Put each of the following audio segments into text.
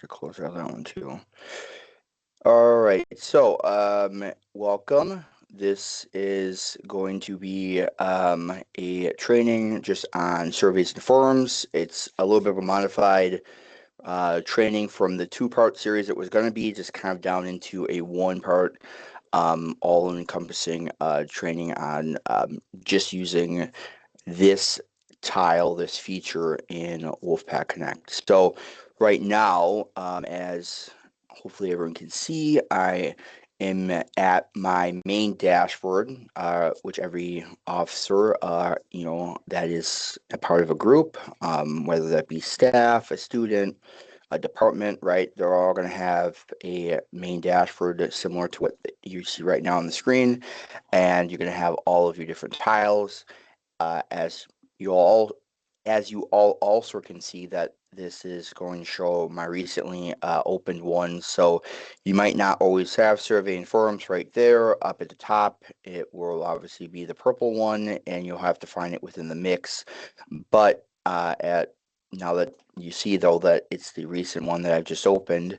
actually close out that one too. All right, so welcome. This is going to be a training just on surveys and forms. It's a little bit of a modified training from the two-part series it was going to be, just kind of down into a one-part, all-encompassing training on just using this tile, this feature in WolfPack Connect. So right now, as hopefully everyone can see, I am at my main dashboard, which every officer, that is a part of a group, whether that be staff, a student, a department, right? They're all going to have a main dashboard similar to what you see right now on the screen, and you're going to have all of your different tiles. As you all also can see that this is going to show my recently opened ones. So you might not always have survey and forums right there up at the top. It will obviously be the purple one, and you'll have to find it within the mix. But now that you see though that it's the recent one that I've just opened,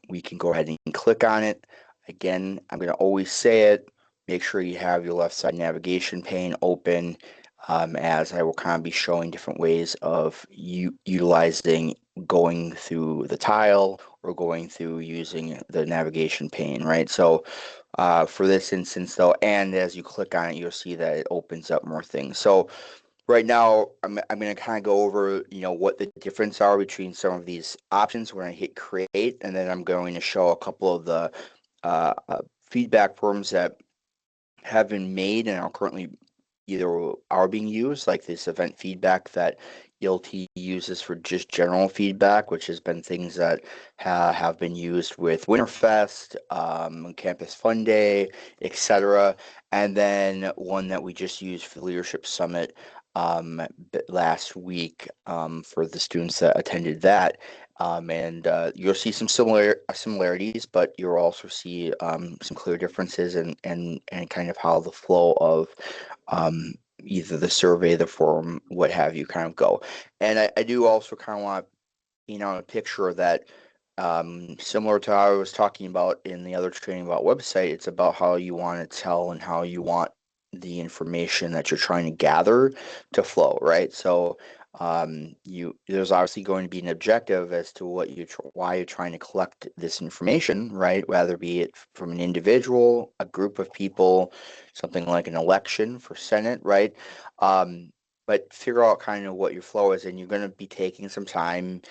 we can go ahead and click on it. Again, I'm going to always say it. Make sure you have your left side navigation pane open, as I will kind of be showing different ways of utilizing going through the tile or going through using the navigation pane, right? So for this instance though, and as you click on it, you'll see that it opens up more things. So right now, I'm going to kind of go over, what the difference are between some of these options when I hit create, and then I'm going to show a couple of the feedback forms that have been made and are currently either are being used, like this event feedback that ELT uses for just general feedback, which has been things that have been used with Winterfest, Campus Fun Day, etc. And then one that we just used for the Leadership Summit last week for the students that attended that. And you'll see some similarities, but you'll also see some clear differences and kind of how the flow of either the survey, the form, what have you, kind of go. And I do also kind of want to paint out a picture that similar to how I was talking about in the other training about website, it's about how you want to tell and how you want the information that you're trying to gather to flow, right? So there's obviously going to be an objective as to why you're trying to collect this information, right? Whether be it from an individual, a group of people, something like an election for Senate, right? But figure out kind of what your flow is, and you're going to be taking some time,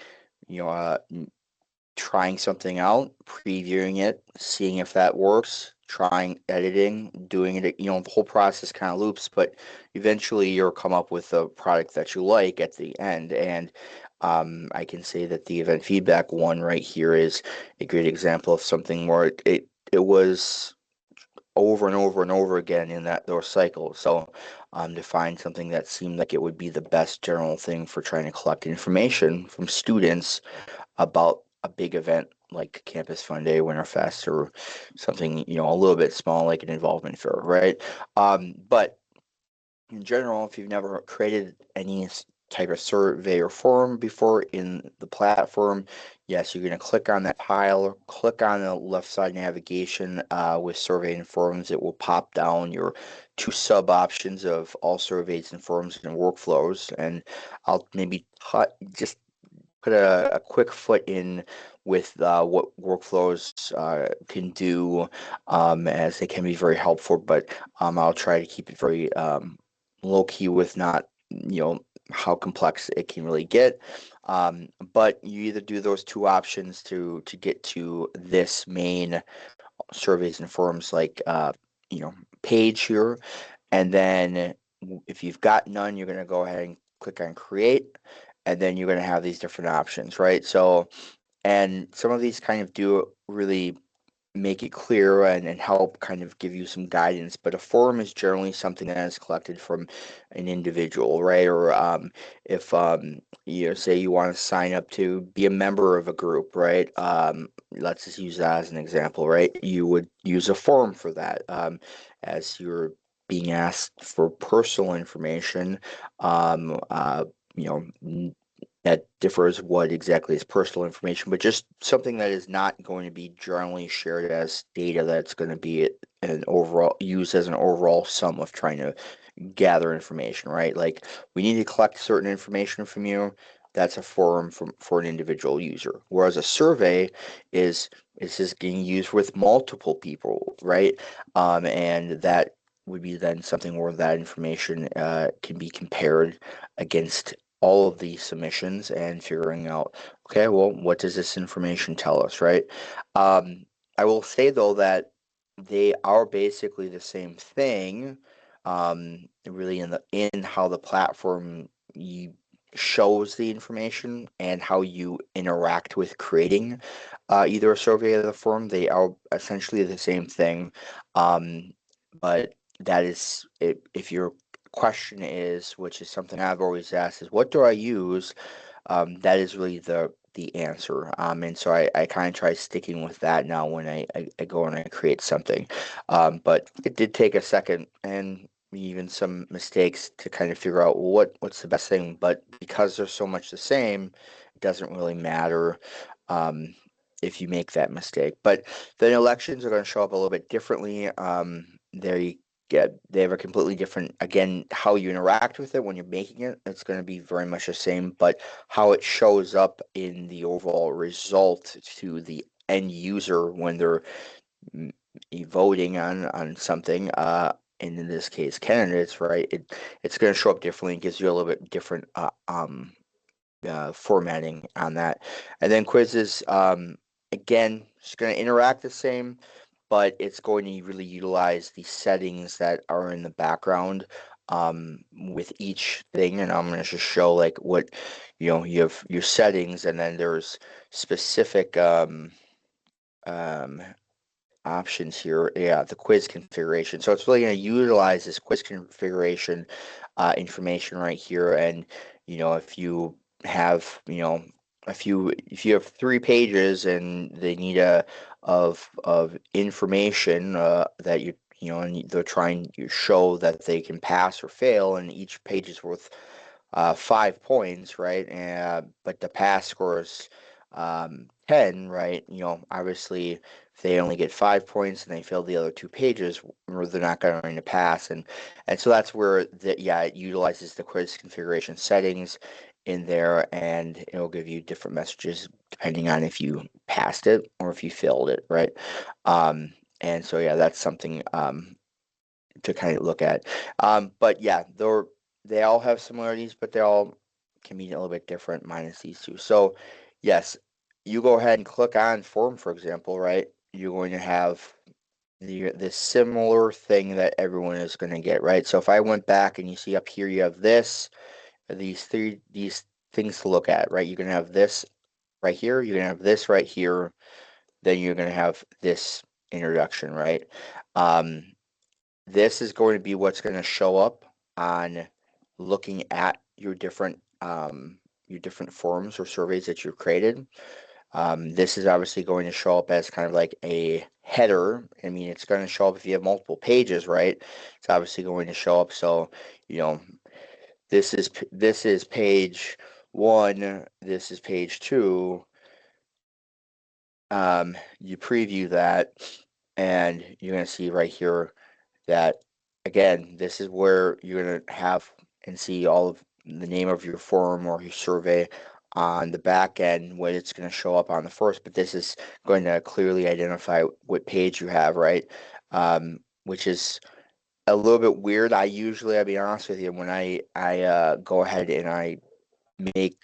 trying something out, previewing it, seeing if that works, trying editing, doing it, the whole process kind of loops, but eventually you'll come up with a product that you like at the end. And I can say that the event feedback one right here is a great example of something where it was over and over and over again in those cycles. So to find something that seemed like it would be the best general thing for trying to collect information from students about a big event like Campus Fun Day, Winterfest, or something, a little bit small like an involvement fair, right? But in general, if you've never created any type of survey or form before in the platform, yes, you're going to click on that tile, click on the left side navigation with survey and forms. It will pop down your two sub options of all surveys and forms and workflows. And I'll maybe just put a quick foot in with what workflows can do, as they can be very helpful, but I'll try to keep it very low key with not, how complex it can really get. But you either do those two options to get to this main surveys and forms like page here, and then if you've got none, you're going to go ahead and click on create, and then you're going to have these different options, right? So, and some of these kind of do really make it clear and help kind of give you some guidance, but a form is generally something that is collected from an individual, right? Or if say you want to sign up to be a member of a group, right? Let's just use that as an example, right? You would use a form for that, as you're being asked for personal information, you know that differs what exactly is personal information, but just something that is not going to be generally shared as data that's going to be an overall used as an overall sum of trying to gather information, right? Like we need to collect certain information from you. That's a form for an individual user. Whereas a survey is just getting used with multiple people, right? And that would be then something where that information can be compared against all of the submissions and figuring out, okay, well, what does this information tell us, right? Um, I will say though that they are basically the same thing, really in how the platform you shows the information and how you interact with creating either a survey or the form. They are essentially the same thing, but that is if your question is, which is something I've always asked, is what do I use? That is really the answer. And so I kind of try sticking with that now when I go and I create something. But it did take a second and even some mistakes to kind of figure out what's the best thing. But because they're so much the same, it doesn't really matter um, if you make that mistake. But then elections are going to show up a little bit differently. They have a completely different, again, how you interact with it when you're making it, it's going to be very much the same, but how it shows up in the overall result to the end user when they're mm, voting on something, and in this case, candidates, right? It's going to show up differently. It gives you a little bit different formatting on that. And then quizzes, again, it's going to interact the same, but it's going to really utilize the settings that are in the background with each thing. And I'm going to just show like what, you have your settings, and then there's specific um, options here. Yeah, the quiz configuration. So it's really going to utilize this quiz configuration information right here. And if you have if you have 3 pages and they need a of information that and they're trying to show that they can pass or fail, and each page is worth 5 points, right? But the pass score is 10, right? Obviously, if they only get 5 points and they fail the other 2 pages, they're not going to pass. And so that's where it utilizes the quiz configuration settings in there, and it'll give you different messages depending on if you passed it or if you failed it, right? And so yeah, that's something to kind of look at. But yeah, they all have similarities, but they all can be a little bit different minus these two. So yes, you go ahead and click on form, for example, right? You're going to have this similar thing that everyone is going to get, right? So if I went back and you see up here, you have these things to look at, right? You're going to have this right here. You're going to have this right here. Then you're going to have this introduction, right? Um, this is going to be what's going to show up on looking at your different forms or surveys that you've created. This is obviously going to show up as kind of like a header. I mean, it's going to show up if you have multiple pages, right? It's obviously going to show up. So, you know, this is page 1. This is page 2. You preview that, and you're going to see right here that again, this is where you're going to have and see all of the name of your form or your survey on the back end when it's going to show up on the first, but this is going to clearly identify what page you have, right? Which is a little bit weird. I'll be honest with you, when I go ahead and I make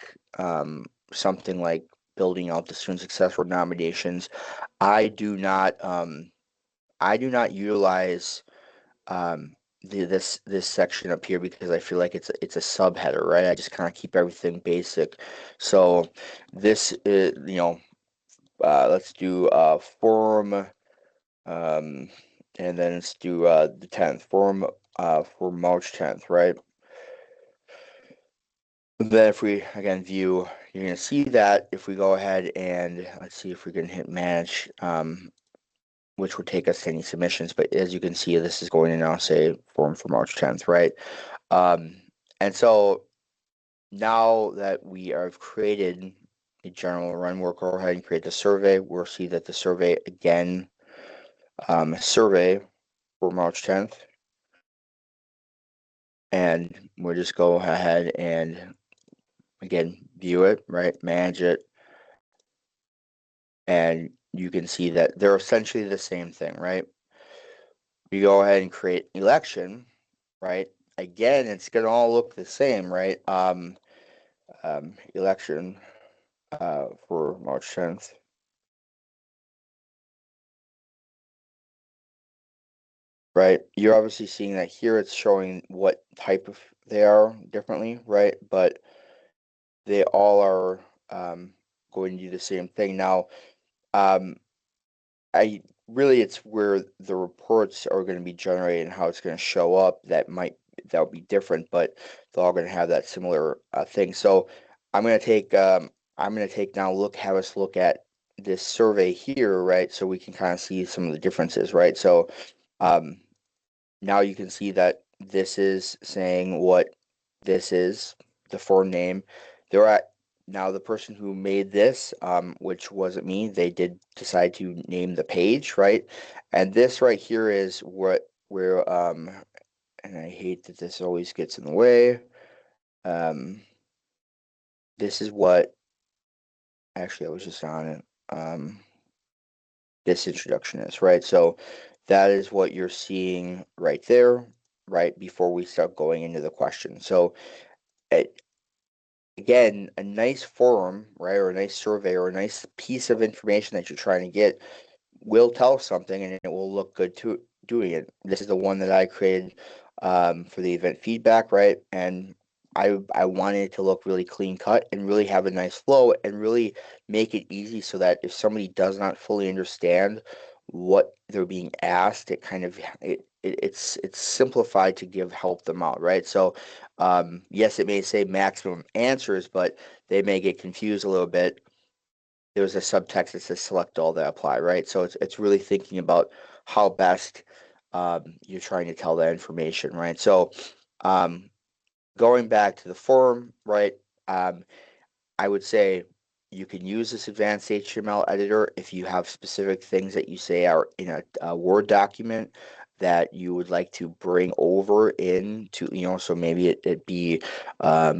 something like building out the student success board nominations, I do not utilize this section up here because I feel like it's a subheader, right? I just kind of keep everything basic. So this is, let's do forum, and then let's do the 10th forum for March 10th, right? And then if we again view, you're gonna see that if we go ahead and let's see if we can hit manage, which would take us to any submissions. But as you can see, this is going to now say forum for March 10th, right? Um, and so now that we have created a general run, we'll go ahead and create the survey. We'll see that the survey again, survey for March 10th. And we'll just go ahead and again view it, right? Manage it. And you can see that they're essentially the same thing, right? You go ahead and create election, right? Again, it's gonna all look the same, right? Election for March 10th. Right, you're obviously seeing that here it's showing what type of they are differently, right? But they all are going to do the same thing. Now, um, I really it's where the reports are going to be generated and how it's going to show up that'll be different, but they're all going to have that similar thing. So I'm going to take now have us look at this survey here, right? So we can kind of see some of the differences, right? So um, now you can see that this is saying what this is, the form name. They're at now the person who made this, which wasn't me, they did decide to name the page, right? And this right here is where and I hate that this always gets in the way. This is what actually I was just on it. This introduction is, right? So that is what you're seeing right there, right before we start going into the question. So it, again, a nice forum, right, or a nice survey or a nice piece of information that you're trying to get will tell something and it will look good to doing it. This is the one that I created for the event feedback, right? And I wanted it to look really clean cut and really have a nice flow and really make it easy so that if somebody does not fully understand what they're being asked, it kind of it's simplified to help them out, right? So yes, it may say maximum answers, but they may get confused a little bit. There's a subtext that says select all that apply, right? So it's really thinking about how best you're trying to tell that information, right? So um, going back to the forum, right? Um, I would say you can use this advanced HTML editor if you have specific things that you say are in a Word document that you would like to bring over into, so maybe it be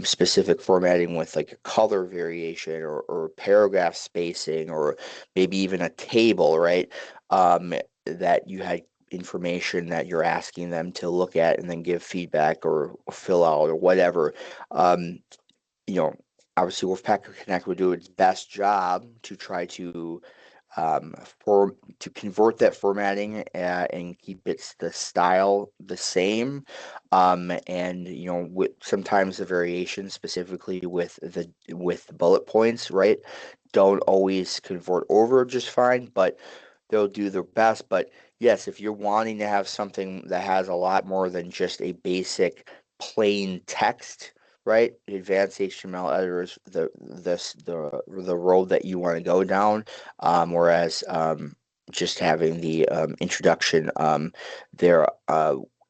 specific formatting with like a color variation or paragraph spacing or maybe even a table, right? That you had information that you're asking them to look at and then give feedback or fill out or whatever. Um, you know, Obviously Wolfpack Connect would do its best job to try to um, for to convert that formatting and keep the style the same. And sometimes the variation, specifically with the bullet points, right, don't always convert over just fine, but they'll do their best. But yes, if you're wanting to have something that has a lot more than just a basic plain text, right? The advanced HTML editor is the road that you want to go down. Whereas just having the introduction there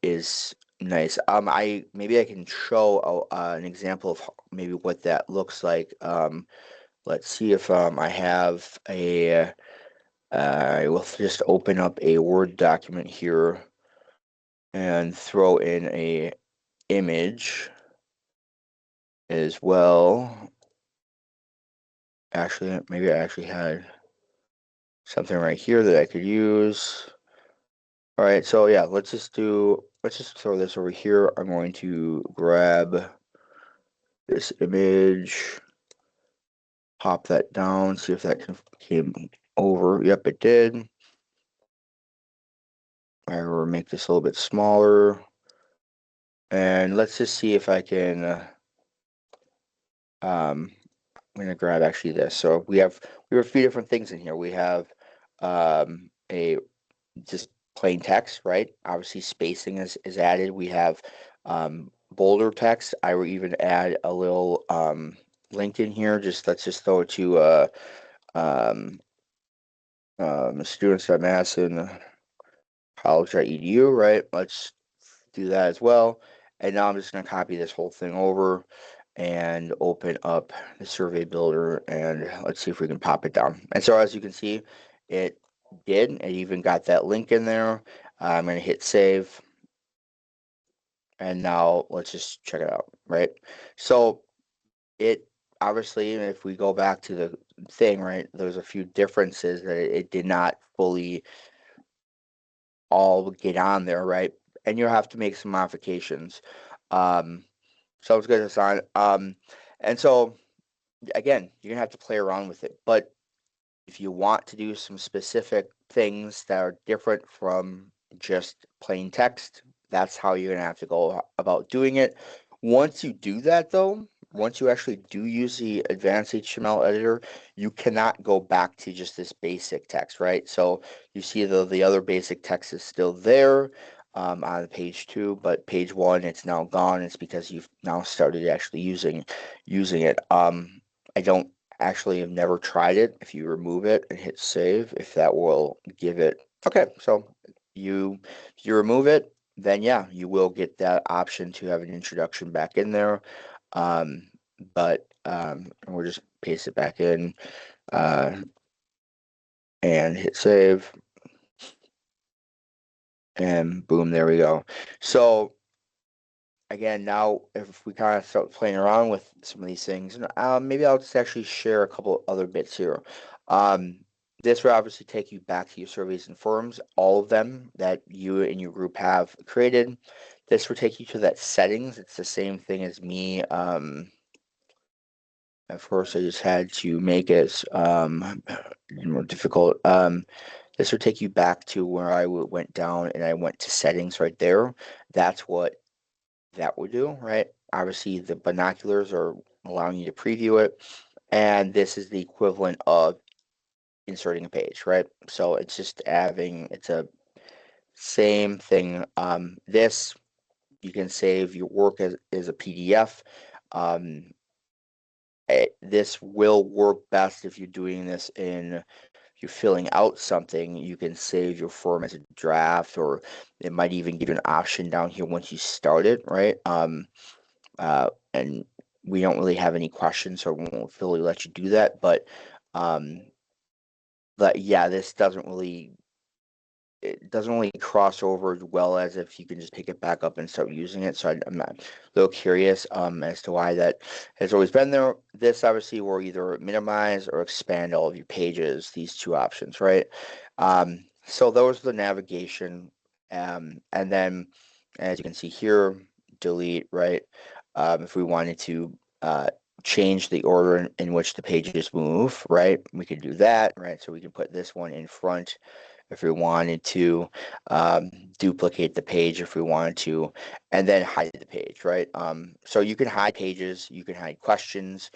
is nice. I maybe I can show an example of maybe what that looks like. Let's see if I have a. I will just open up a Word document here and throw in a image as well. Actually, maybe I actually had something right here that I could use. All right, so yeah, let's just throw this over here. I'm going to grab this image, pop that down, see if that came over. Yep, it did. I will make this a little bit smaller. And let's just see if I can, I'm gonna grab actually this. So we have a few different things in here. We have a just plain text, right? Obviously spacing is added. We have bolder text. I will even add a little link in here. Let's just throw it to um, students.madisoncollege.edu, right? Let's do that as well. And now I'm just going to copy this whole thing over and open up the survey builder, and let's see if we can pop it down. And so as you can see, it did. It even got that link in there. I'm going to hit save. And now let's just check it out, right? So it obviously, if we go back to the thing, right, there's a few differences that it did not fully all get on there, right? And you'll have to make some modifications. Sounds good, Hassan. And so again, you're gonna have to play around with it. But if you want to do some specific things that are different from just plain text, that's how you're gonna have to go about doing it. Once you do that, though, once you actually do use the advanced HTML editor, you cannot go back to just this basic text, right? So you see the other basic text is still there on page 2, but page 1 it's now gone. It's because you've now started actually using it. I don't actually have never tried it. If you remove it and hit save, if that will give it. Okay, so if you remove it, then yeah, you will get that option to have an introduction back in there. But we'll just paste it back in uh, and hit save, and boom, there we go. So again, now if we kind of start playing around with some of these things, maybe I'll just actually share a couple other bits here. Um, this will obviously take you back to your surveys and forums, all of them that you and your group have created. This will take you to that settings. It's the same thing as me. Of course, I just had to make it more difficult. This will take you back to where I went down and I went to settings right there. That's what that would do, right? Obviously, the binoculars are allowing you to preview it, and this is the equivalent of inserting a page, right? So it's just it's a same thing. This you can save your work as a PDF. Um, this will work best if you're doing this if you're filling out something, you can save your form as a draft, or it might even give you an option down here once you start it, right? And we don't really have any questions, so we won't fully let you do that. Um, but yeah, this doesn't really it doesn't really cross over as well as if you can just pick it back up and start using it. So I'm a little curious as to why that has always been there. This obviously will either minimize or expand all of your pages, these two options, right? So those are the navigation. And then as you can see here, delete, right? If we wanted to change the order in which the pages move, right? We could do that, right? So we can put this one in front if we wanted to, um, duplicate the page if we wanted to, and then hide the page, right? So you can hide pages, you can hide questions.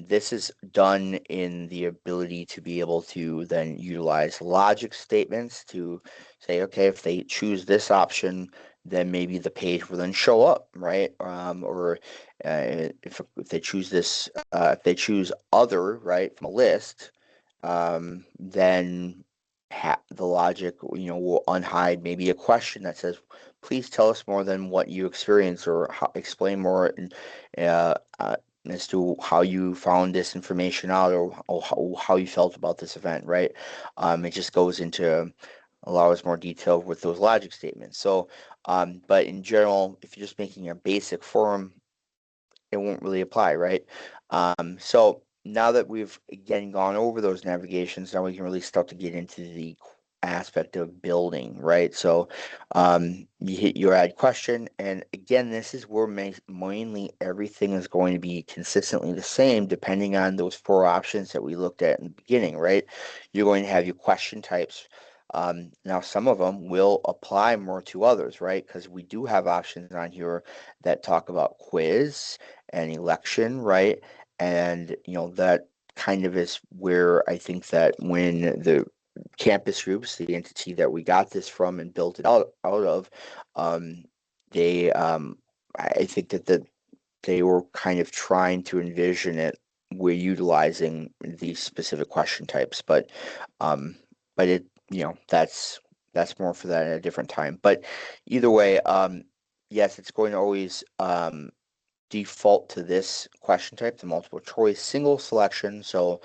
This is done in the ability to be able to then utilize logic statements to say, okay, if they choose this option, then maybe the page will then show up, right? Or if they choose this, if they choose other, right, from a list, then the logic, will unhide maybe a question that says, please tell us more than what you experienced, or explain more uh, uh, as to how you found this information out, or how you felt about this event, right? It just goes into a lot more detail with those logic statements. So, but in general, if you're just making a basic form, it won't really apply, right? So now that we've again gone over those navigations, now we can really start to get into the aspect of building, right? So you hit your add question, and again, this is where mainly everything is going to be consistently the same, depending on those 4 options that we looked at in the beginning, right? You're going to have your question types. Now, some of them will apply more to others, right? Because we do have options on here that talk about quiz and election, right? And that kind of is where I think that when the campus groups, the entity that we got this from and built it out of, um, they I think that they were kind of trying to envision it. We're utilizing these specific question types, um, but that's more for that at a different time. But either way, yes, it's going to always default to this question type, the multiple choice single selection. So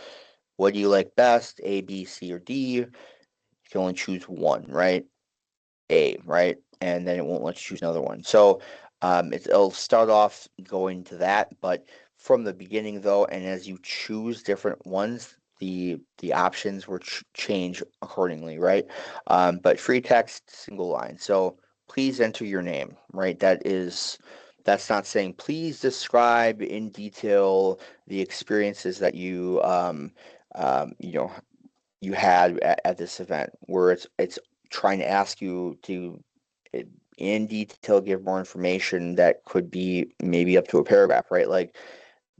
what do you like best, A, B, C, or D? You can only choose one, right? A, right? And then it won't let you choose another one. So it'll start off going to that, but from the beginning though, and as you choose different ones, the options will change accordingly, right? But free text, single line. So please enter your name, right? That's not saying please describe in detail the experiences that you know you had at this event, where it's trying to ask you to in detail give more information that could be maybe up to a paragraph, right? Like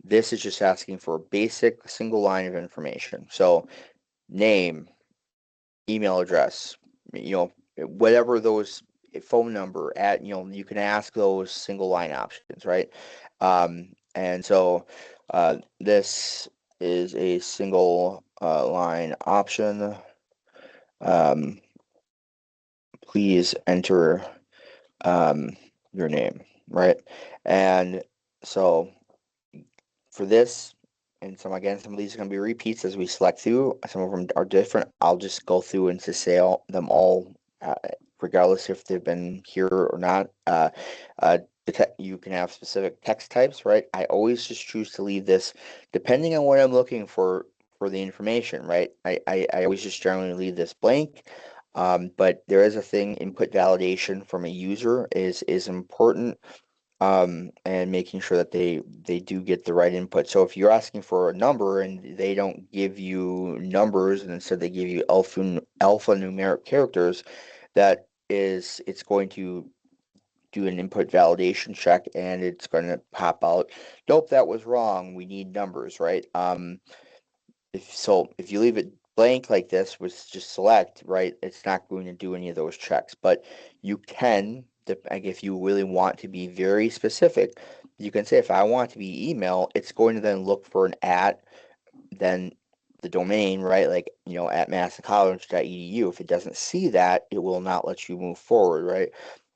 this is just asking for a basic single line of information. So name, email address, whatever those phone number at, you can ask those single line options, right? And so this is a single line option. Um, please enter your name, right? And so for this, and some of these are going to be repeats as we select through. Some of them are different. I'll just go through and to say them all, regardless if they've been here or not. You can have specific text types, right? I always just choose to leave this depending on what I'm looking for the information, right? I always just generally leave this blank. But there is a thing, input validation from a user is important, and making sure that they do get the right input. So if you're asking for a number and they don't give you numbers and instead they give you alphanumeric characters, it's going to do an input validation check and it's going to pop out, nope, that was wrong. We need numbers, right? If you leave it blank like this with just select, right, it's not going to do any of those checks. But you can, like if you really want to be very specific, you can say if I want to be email, it's going to then look for an at, then the domain, right, like at madisoncollege.edu. If it doesn't see that, it will not let you move forward, right?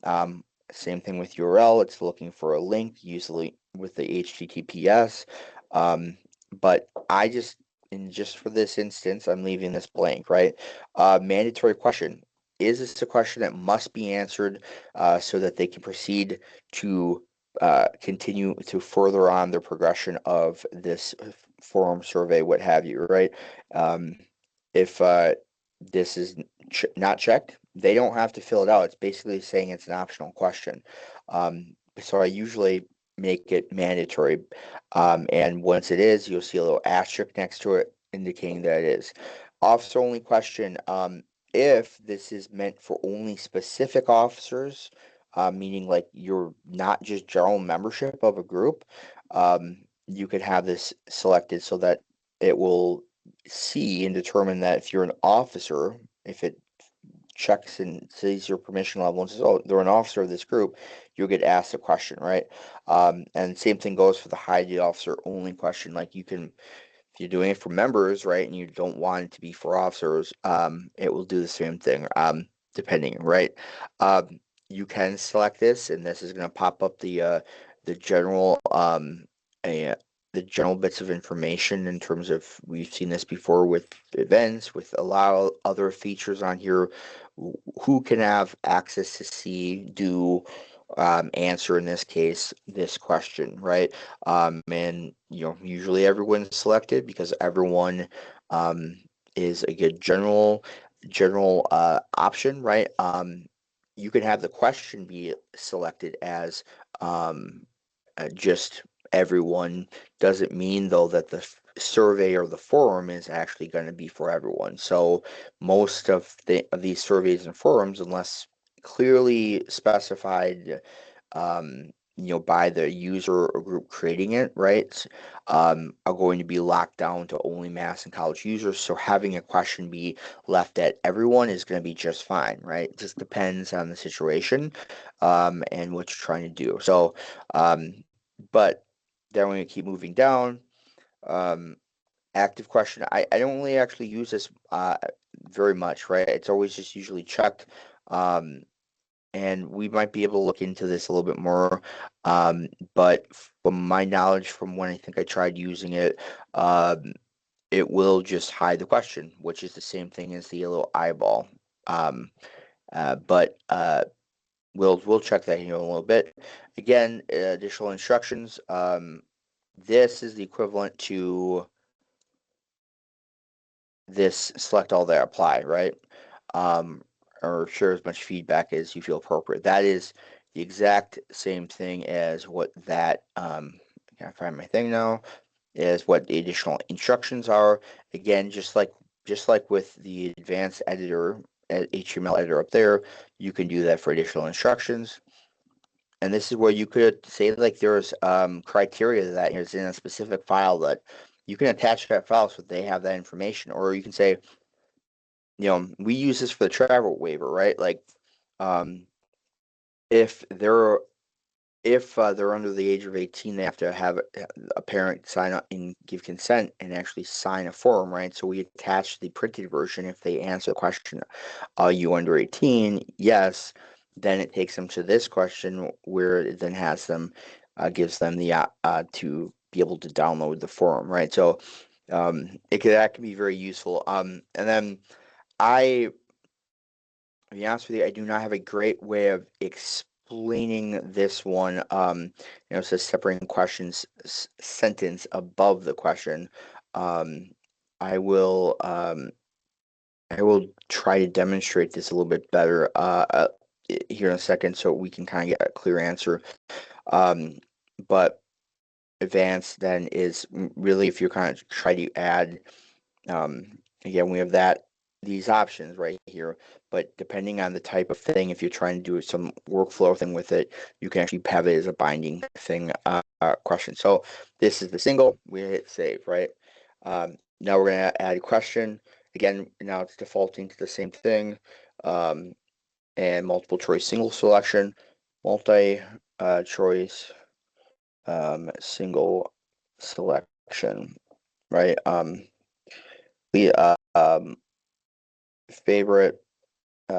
Um, Same thing with URL. It's looking for a link, usually with the HTTPS. But just for this instance, I'm leaving this blank, right? Mandatory question. Is this a question that must be answered so that they can proceed to continue to further on their progression of this forum survey, what have you, right? Um, if this is not checked, they don't have to fill it out. It's basically saying it's an optional question. So I usually make it mandatory. And once it is, you'll see a little asterisk next to it indicating that it is. Officer only question. If this is meant for only specific officers, meaning like you're not just general membership of a group, you could have this selected so that it will see and determine that if you're an officer, if it checks and sees your permission level and says, oh, they're an officer of this group, you'll get asked a question, right? And same thing goes for the hide the officer only question. Like you can, if you're doing it for members, right, and you don't want it to be for officers, it will do the same thing, depending, right? You can select this, and this is going to pop up the general a, the general bits of information in terms of we've seen this before with events, with allow other features on here, who can have access to see, do, answer in this case this question, right? And usually everyone's selected because everyone um, is a good general option, right? You can have the question be selected as just everyone. Doesn't mean though that the survey or the forum is actually going to be for everyone. So most of these surveys and forums, unless clearly specified, by the user or group creating it, right, are going to be locked down to only Madison College users. So having a question be left at everyone is going to be just fine, right? It just depends on the situation, and what you're trying to do. So, but then when you keep moving down, um, active question, I don't really actually use this very much, right? It's always just usually checked. Um, and we might be able to look into this a little bit more. But from my knowledge, from when I think I tried using it, it will just hide the question, which is the same thing as the little eyeball. Um, but we'll check that here in a little bit. Again, additional instructions. This is the equivalent to this select all that apply, right? Um, or share as much feedback as you feel appropriate. That is the exact same thing as what that, I can't find my thing now, is what the additional instructions are. Again, just like with the advanced editor, HTML editor up there, you can do that for additional instructions. And this is where you could say like there's criteria that is in a specific file that you can attach that file so they have that information, or you can say, we use this for the travel waiver, right? Like, um, if they're they're under the age of 18, they have to have a parent sign up and give consent and actually sign a form, right? So we attach the printed version. If they answer the question, are you under 18? Yes. Then it takes them to this question where it then has them, gives them the to be able to download the form, right? So that can be very useful. And then I to be honest with you, I do not have a great way of explaining this one. It says separating questions sentence above the question. Um, I will um, I will try to demonstrate this a little bit better here in a second, so we can kind of get a clear answer. Um, but advanced then is really if you're kind of try to add again, we have these options right here, but depending on the type of thing, if you're trying to do some workflow thing with it, you can actually have it as a binding thing question. So this is the single, we hit save, right? Now we're going to add a question. Again, now it's defaulting to the same thing, and multiple choice single selection, multi choice single selection, right? We favorite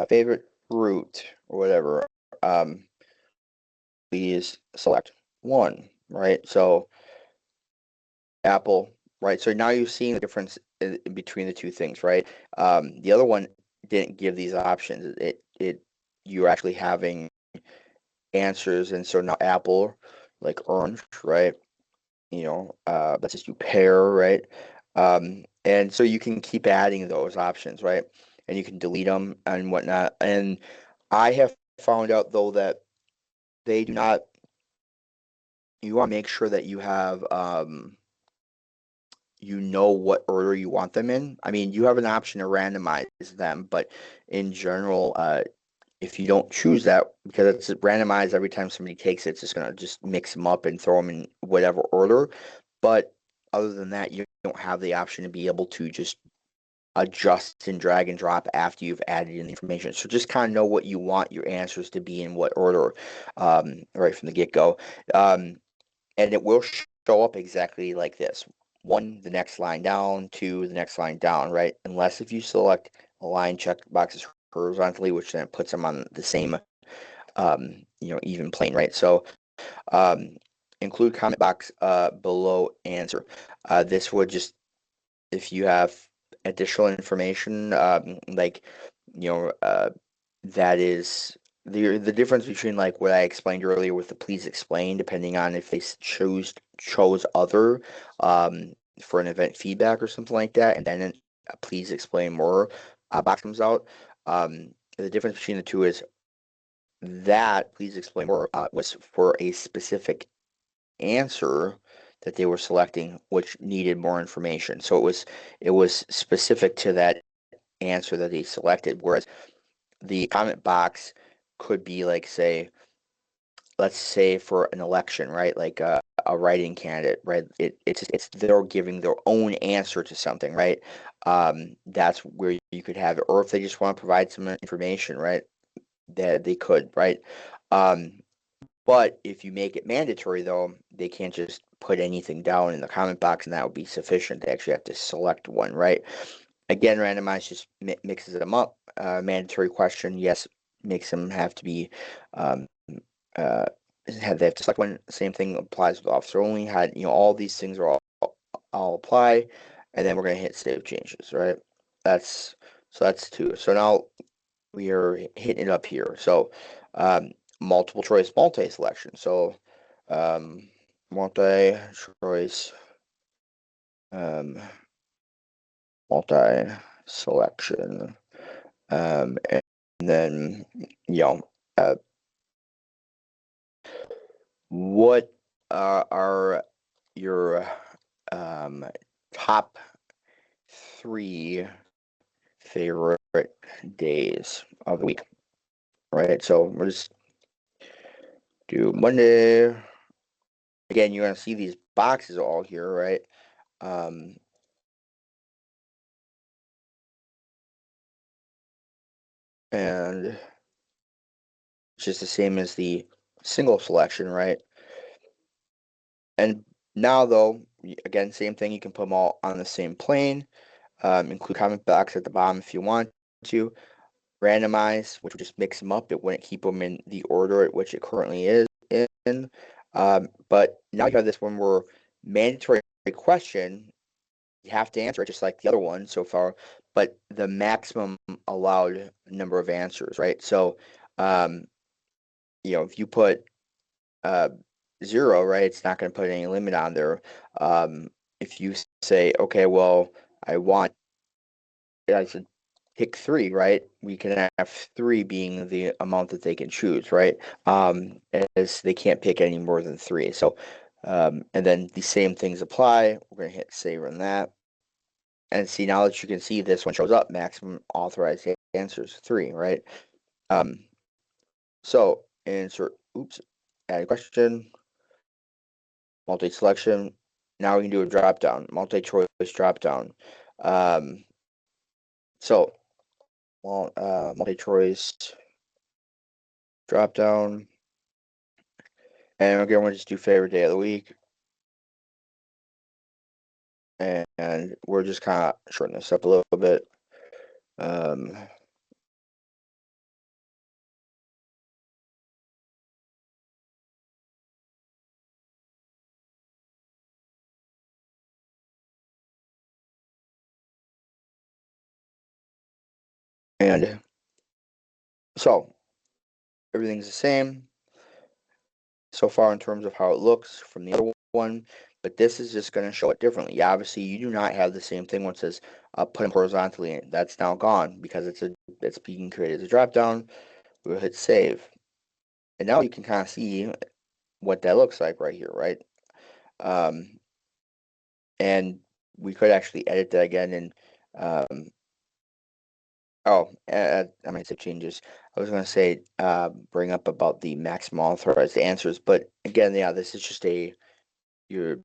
favorite fruit or whatever, um, please select one, right? So apple, right? So now you're seeing the difference in between the two things, right? The other one didn't give these options. You're actually having answers, and so now apple, like orange, right? Let's just do pear, right? And so you can keep adding those options, right? And you can delete them and whatnot. And I have found out though that they do not. You want to make sure that you have, what order you want them in. I mean, you have an option to randomize them, but in general, if you don't choose that, because it's randomized every time somebody takes it, it's just gonna just mix them up and throw them in whatever order. But other than that, you don't have the option to be able to just adjust and drag and drop after you've added in the information. So just kind of know what you want your answers to be in what order, right from the get-go. And it will show up exactly like this. One, the next line down, two, the next line down, right? Unless if you select align check boxes horizontally, which then puts them on the same, even plane, right? So um, include comment box below answer. This would just, if you have additional information, like, that is the difference between like what I explained earlier with the please explain, depending on if they chose other for an event feedback or something like that, and then please explain more box comes out. The difference between the two is that please explain more was for a specific answer that they were selecting, which needed more information. So it was specific to that answer that they selected, whereas the comment box could be like, say, let's say for an election, right? Like a writing candidate, right? It's they're giving their own answer to something, right? That's where you could have it, or if they just want to provide some information, right? That they could, right? Um, but if you make it mandatory, though, they can't just put anything down in the comment box, and that would be sufficient. They actually have to select one, right? Again, randomize just mixes them up. Mandatory question, yes, makes them have to be uh, they have to select one. Same thing applies with officer only. Had all these things are all apply, and then we're gonna hit save changes, right? That's that's two. So now we are hitting it up here. So um, multiple choice multi-selection. So um, multi-choice um, multi-selection, and then uh, what are your um, top three favorite days of the week, right? So we'll just do Monday. Again, you're gonna see these boxes all here, right? Um, and it's just the same as the single selection, right? And now though, again, same thing. You can put them all on the same plane. Include comment box at the bottom if you want to. Randomize, which would just mix them up. It wouldn't keep them in the order at which it currently is in. But now you have this one where mandatory question, you have to answer it just like the other one so far, but the maximum allowed number of answers, right? So, um, if you put uh, 0, right, it's not going to put any limit on there. If you say, okay, well, I should pick 3, right? We can have 3 being the amount that they can choose, right? As they can't pick any more than 3. So, and then the same things apply. We're going to hit save on that. And see, now that you can see this one shows up, maximum authorized answers 3, right? Um, so insert, add a question, multi-selection. Now we can do a drop down, multi-choice drop down. Um, so multi-choice drop down, and again we'll just do favorite day of the week, and we're just kind of shorten this up a little bit. Um, and so everything's the same so far in terms of how it looks from the other one, but this is just going to show it differently. Yeah, obviously, you do not have the same thing when it says put them horizontally in. That's now gone because it's being created as a drop down. We'll hit save, and now you can kind of see what that looks like right here, right? Um, and we could actually edit that again and I might say changes. I was going to say bring up about the maximum authorized answers, but again, yeah, this is just you're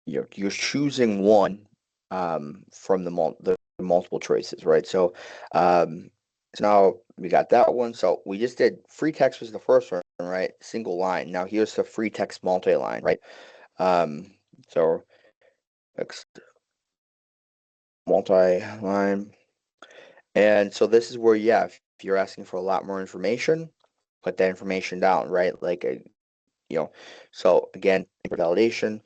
you're choosing one from the multiple choices, right? So now we got that one. So we just did free text was the first one, right? Single line. Now here's the free text multi-line, right? Um, so text multi-line. And so this is where, yeah, if you're asking for a lot more information, put that information down, right? Like, so again, validation,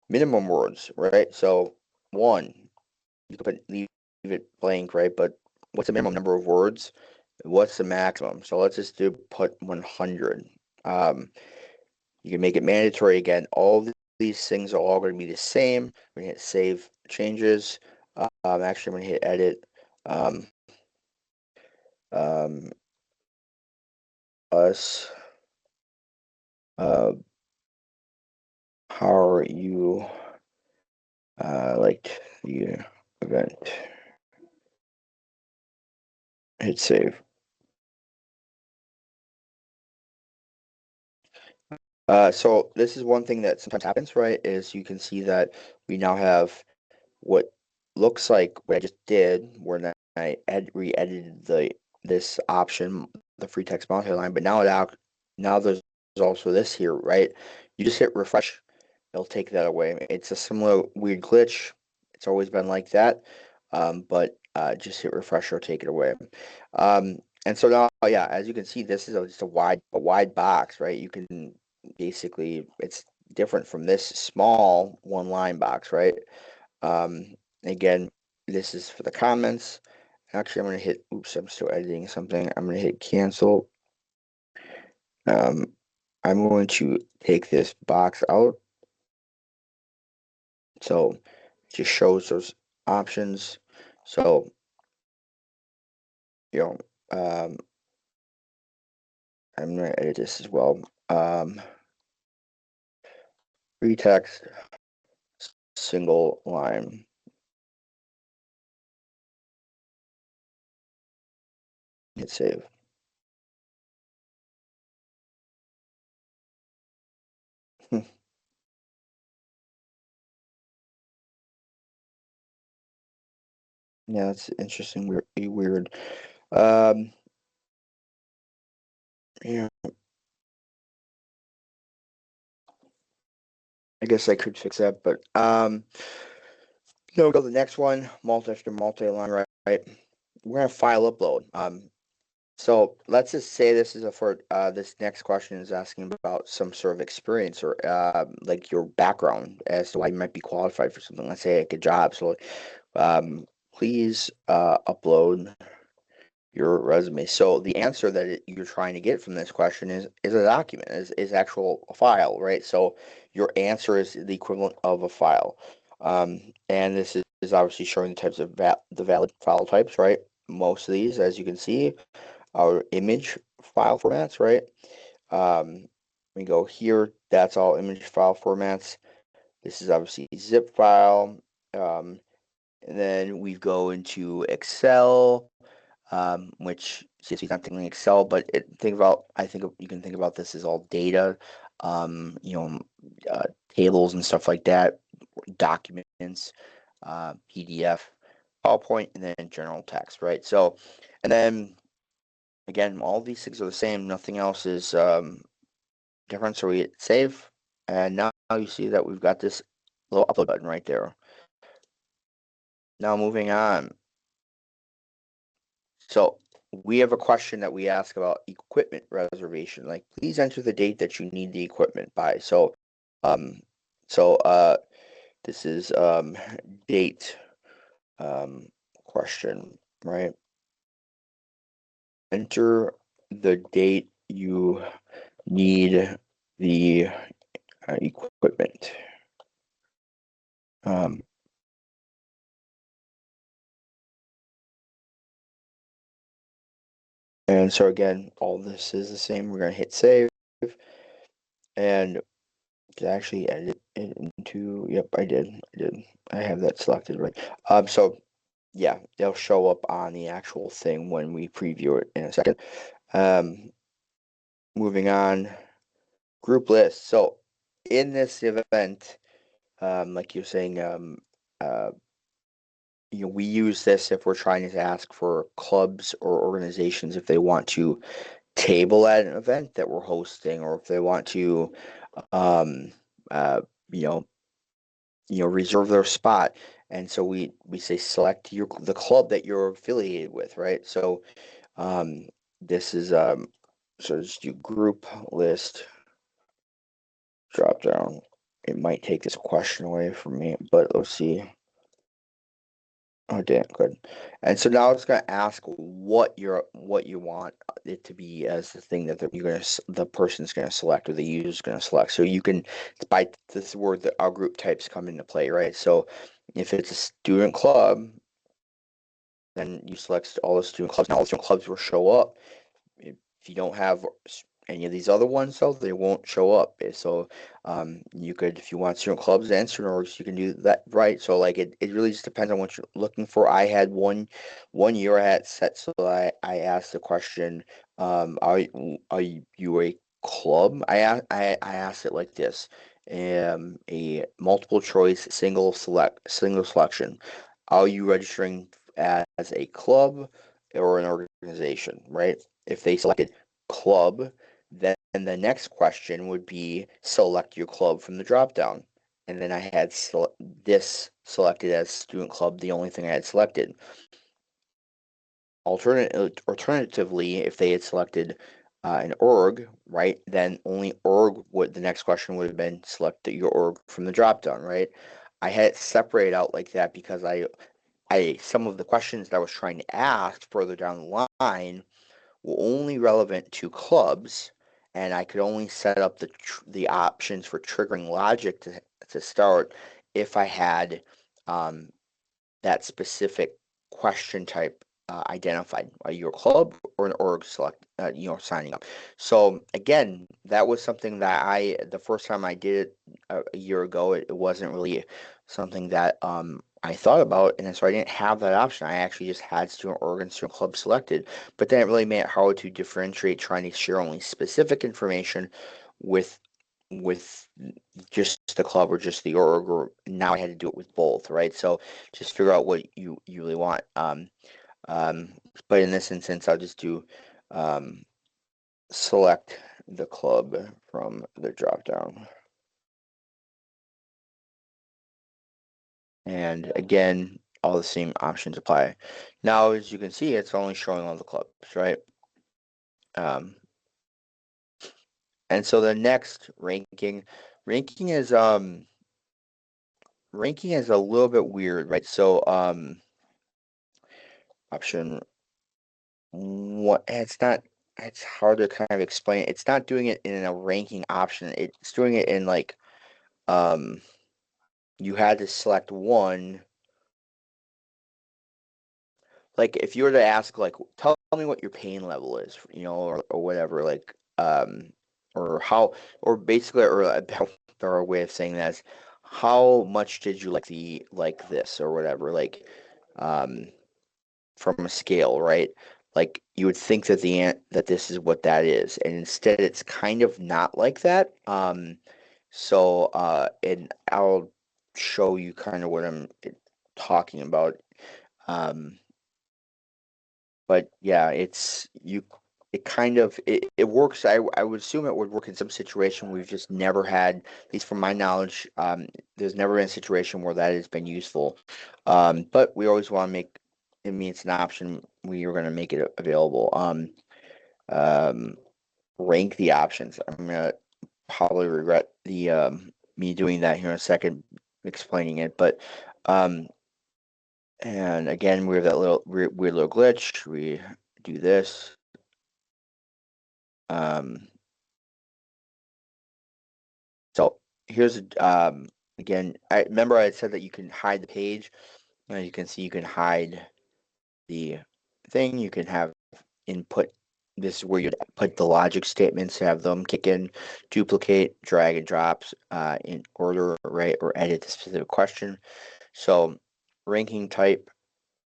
minimum words, right? So 1, you could leave it blank, right? But what's the minimum number of words? What's the maximum? So let's just put 100. You can make it mandatory again. All these things are all going to be the same. We're going to hit save changes. Actually, I'm going to hit edit. Um, um, us. How are you liked the event? Hit save. So this is one thing that sometimes happens, right? Is you can see that we now have what looks like what I just did, where I re-edited this option, the free text multi-line, but now there's also this here, right? You just hit refresh, it'll take that away. It's a similar weird glitch. It's always been like that, but just hit refresh or take it away. And so now, yeah, as you can see, this is just a wide box, right? You can basically, it's different from this small one line box, right? Um, Again, this is for the comments. Actually, I'm gonna hit, oops, I'm still editing something. I'm gonna hit cancel. I'm going to take this box out. So it just shows those options. So, you know, I'm gonna edit this as well. Free text, single line. Hit save. Yeah, that's interesting. Weird. Um, yeah, I guess I could fix that, but we'll go to the next one, multi-line, right? We're gonna file upload. So let's just say this is for this next question is asking about some sort of experience or like your background as to why you might be qualified for something. Let's say like a job. So please upload your resume. So the answer that you're trying to get from this question is a document, is actual file, right? So your answer is the equivalent of a file. And this is obviously showing the types of the valid file types, right? Most of these, as you can see, are image file formats, right? We go here, that's all image file formats. This is obviously zip file. And then we go into Excel, which CSV is not technically Excel, but I think you can think about this as all data, you know, tables and stuff like that, documents, PDF, PowerPoint, and then general text, right? So, and then again, all these things are the same. Nothing else is different. So we hit save, and now you see that we've got this little upload button right there. Now moving on. So we have a question that we ask about equipment reservation. Like, please enter the date that you need the equipment by. So, um, so this is date question, right? Enter the date you need the equipment. Um, and so again, all this is the same. We're gonna hit save, and to actually edit it into, yep, I did. I have that selected, right? So yeah, they'll show up on the actual thing when we preview it in a second. Um, Moving on, group list. So in this event, like you're saying, uh, we use this if we're trying to ask for clubs or organizations if they want to table at an event that we're hosting, or if they want to, um, uh, you know, reserve their spot. And so we say select the club that you're affiliated with, right? So um, this is so just do group list drop down. It might take this question away from me, but let's see. Oh, damn, good. And so now it's going to ask what you want it to be as the thing that the person's going to select, or the user's going to select. So you can, by this word, that our group types come into play, right? So if it's a student club, then you select all the student clubs. Now all the student clubs will show up. If you don't have any of these other ones, though, they won't show up. So you could, if you want student clubs and student orgs, you can do that, right? So like it really just depends on what you're looking for. I had one year I had set, so I asked the question, are you a club? I asked it like this. A multiple choice single selection. Are you registering as a club or an organization, right? If they selected club, then the next question would be select your club from the dropdown. And then I had this selected as student club, the only thing I had selected. Alternatively, if they had selected an org, right, then only org would the next question would have been select your org from the dropdown, right? I had it separate out like that because I some of the questions that I was trying to ask further down the line were only relevant to clubs, and I could only set up the options for triggering logic to start if I had um, that specific question type identified. Are you a club or an org select, signing up? So again, that was something that the first time I did it a year ago, it wasn't really something that I thought about, and so I didn't have that option. I actually just had student org and student club selected, but then it really made it hard to differentiate trying to share only specific information with with just the club or just the org, or now I had to do it with both, right? So just figure out what you really want. Um, but in this instance, I'll just do um, select the club from the drop down. And again, all the same options apply. Now, as you can see, it's only showing all the clubs, right? Um, and so the next ranking is a little bit weird, right? So option what it's hard to kind of explain. It's not doing it in a ranking option. It's doing it in like um you had to select one. Like if you were to ask like tell me what your pain level is, or whatever, like or how or basically or a better way of saying that is how much did you like this or whatever, like um from a scale, right? Like you would think that that this is what that is, and instead it's kind of not like that. And I'll show you kind of what I'm talking about. Um, but yeah, it kind of it works. I would assume it would work in some situation. We've just never had, at least from my knowledge, there's never been a situation where that has been useful. But we always want to make, I mean, it's an option. We are going to make it available. Um, rank the options. I'm gonna probably regret the me doing that here in a second, explaining it. But and again, we have that little weird little glitch. We do this. Um, so here's again. I remember I said that you can hide the page. As you can see, you can hide the thing. You can have input. This is where you put the logic statements, have them kick in, duplicate, drag and drops in order, right, or edit the specific question. So ranking type,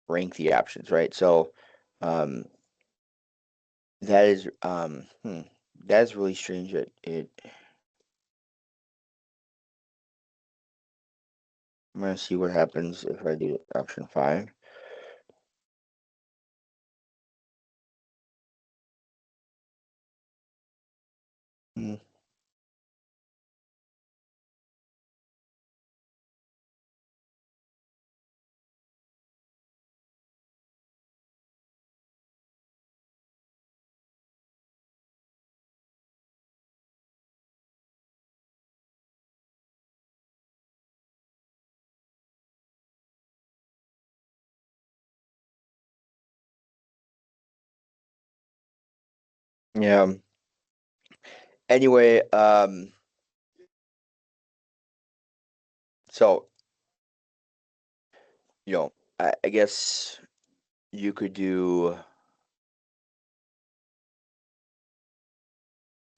rank the options, right? So um, that is that is really strange. It I'm gonna see what happens if I do option 5. Mm, yeah. Anyway, so I guess you could do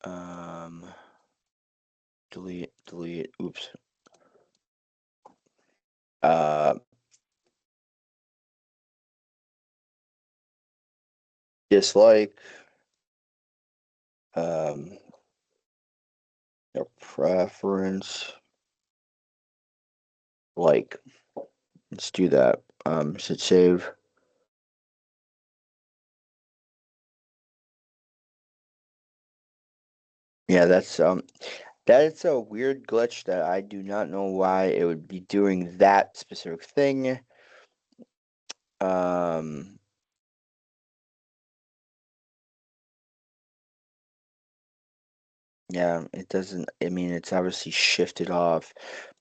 um delete. Oops. Uh, dislike. Um, your preference. Like, let's do that. Should save. Yeah, that's a weird glitch that I do not know why it would be doing that specific thing. Um, Yeah, it doesn't, I mean, it's obviously shifted off,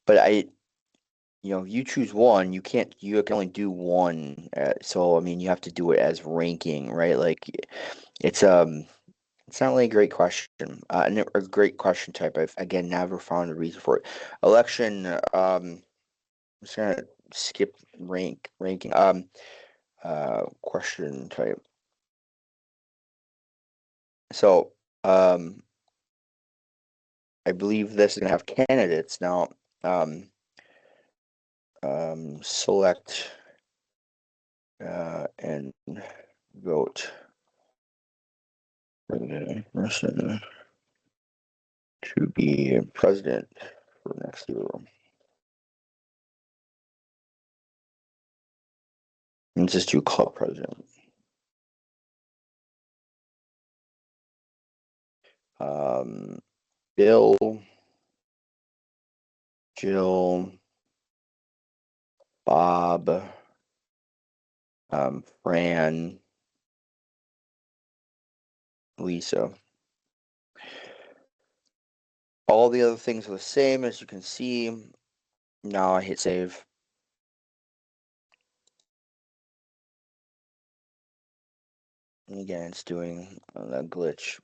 but you choose one, you can only do one. So, I mean, you have to do it as ranking, right? Like, it's, it's not really a great question, and a great question type. I've, again, never found a reason for it. Election, I'm just gonna skip ranking. Question type. So, I believe this is gonna have candidates now. Um, Select and vote for the person to be president for next year. And just do club president. Um, Bill, Jill, Bob, Fran, Lisa. All the other things are the same, as you can see. Now I hit save. And again, it's doing a glitch.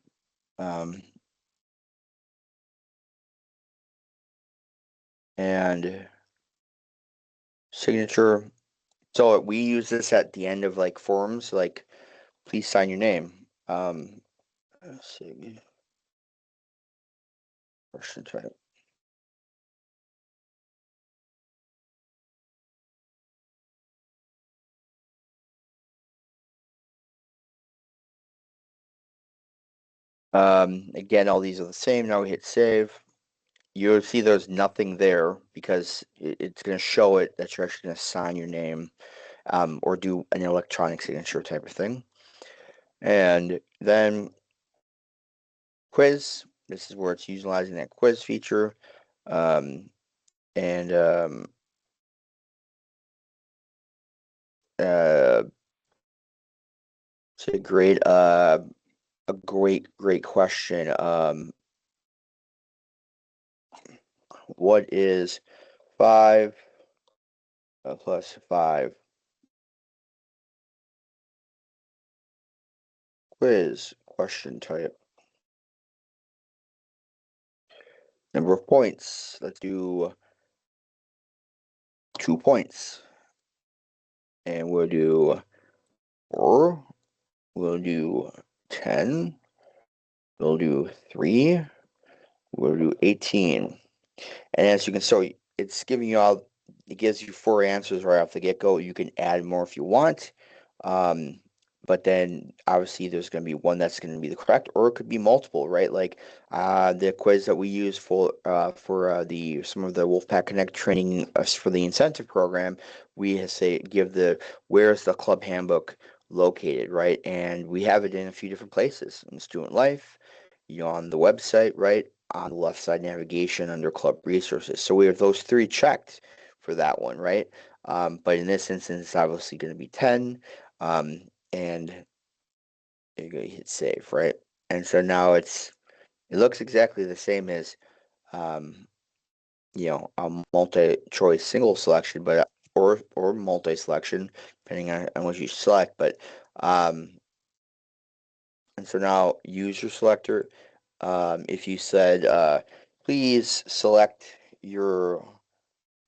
And signature. So we use this at the end of like forms, like please sign your name. Let's see. Question type. Again, all these are the same. Now we hit save. You'll see there's nothing there because it's going to show it that you're actually going to sign your name, or do an electronic signature type of thing. And then quiz. This is where it's utilizing that quiz feature. And uh, it's a great question. What is 5 plus 5? Quiz question type. Number of points. Let's do 2 points. And we'll do 10. We'll do 3. We'll do 18. And as you can see, it's giving you all, it gives you 4 answers right off the get-go. You can add more if you want. Um, but then obviously there's going to be one that's going to be the correct, or it could be multiple, right? Like the quiz that we use for the some of the WolfPack Connect training for the incentive program, we say give the where's the club handbook located, right? And we have it in a few different places in student life, on the website, right? On the left side navigation under club resources. So we have those 3 checked for that one, right? But in this instance, it's obviously going to be 10. And you're going to hit save, right? And so now it looks exactly the same as, um, a multi-choice single selection, but or multi-selection, depending on what you select. But and so now user selector, if you said, please select your,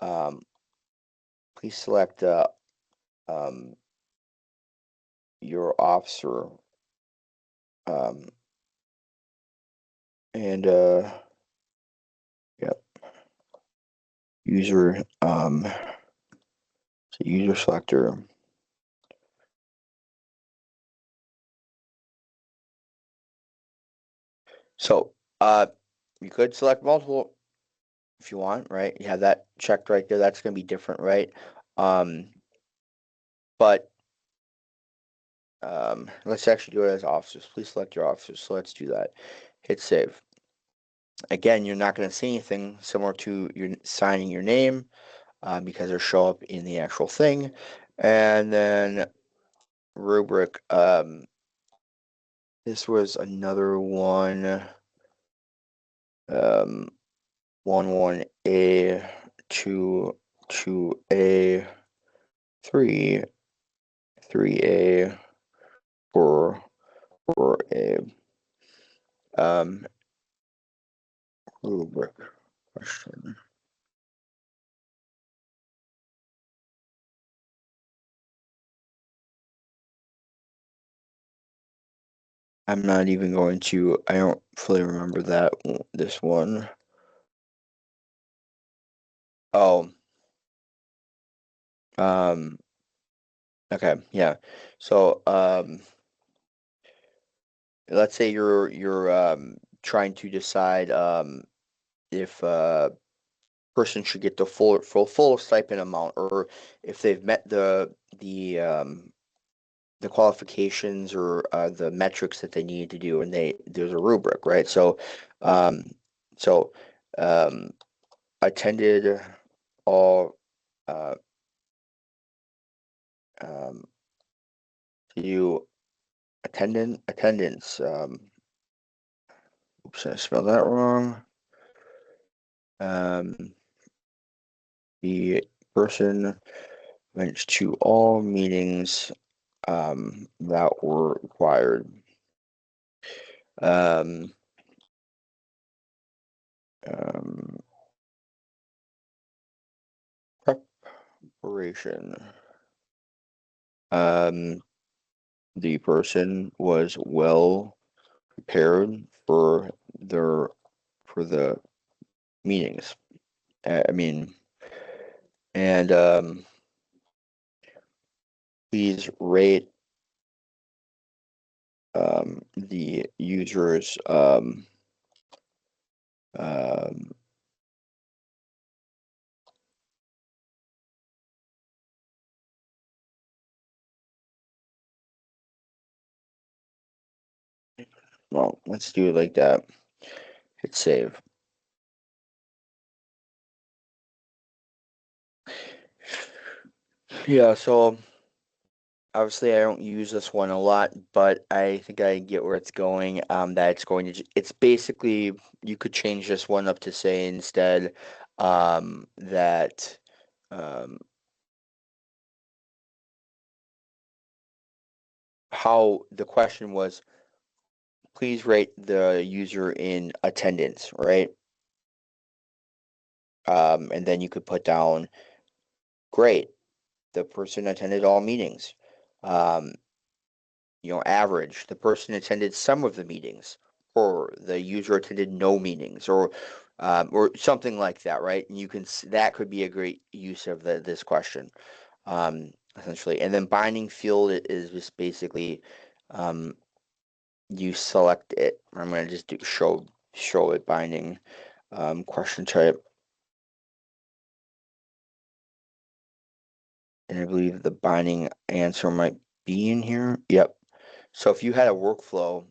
um, please select um, your officer, um, and yep, user, so user selector. So you could select multiple if you want, right? You have that checked right there. That's going to be different, right? Um, but let's actually do it as officers. Please select your officers. So let's do that. Hit save. Again, you're not going to see anything similar to your signing your name, because it'll show up in the actual thing. And then rubric. This was another one. um, 1A, 2A, 3A, 4A. Rubric question. I'm not even going to, I don't fully remember this one. Oh, um, okay, yeah. So, let's say you're trying to decide if person should get the full stipend amount, or if they've met the qualifications or the metrics that they need to do, and there's a rubric, right? Um, so um, attended all uh, um, you attendance. Oops, I spelled that wrong. Um, the person went to all meetings that were required. Um, um, Preparation. Um, the person was well prepared their for the meetings. I mean, and please rate the user's um, well, let's do it like that. Hit save. Yeah, so obviously I don't use this one a lot, but I think I get where it's going. That it's going to, it's basically, you could change this one up to say instead that um, how the question was, please rate the user in attendance, right? And then you could put down, great, the person attended all meetings. Um, Average, the person attended some of the meetings, or the user attended no meetings, or something like that, right? And that could be a great use of this question, essentially. And then binding field is just basically um, you select it. I'm going to just show it binding question type, and I believe the binding answer might be in here. Yep. So if you had a workflow,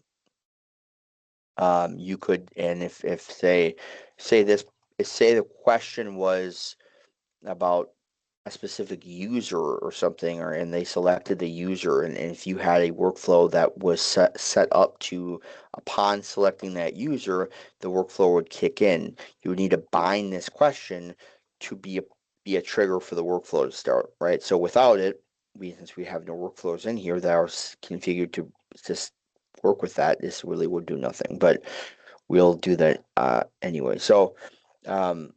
you could, and if say this say the question was about a specific user or something, or and they selected the user, and if you had a workflow that was set up to, upon selecting that user, the workflow would kick in. You would need to bind this question to be a trigger for the workflow to start, right? So without it, since we have no workflows in here that are configured to just work with that, this really would do nothing. But we'll do that anyway. So um,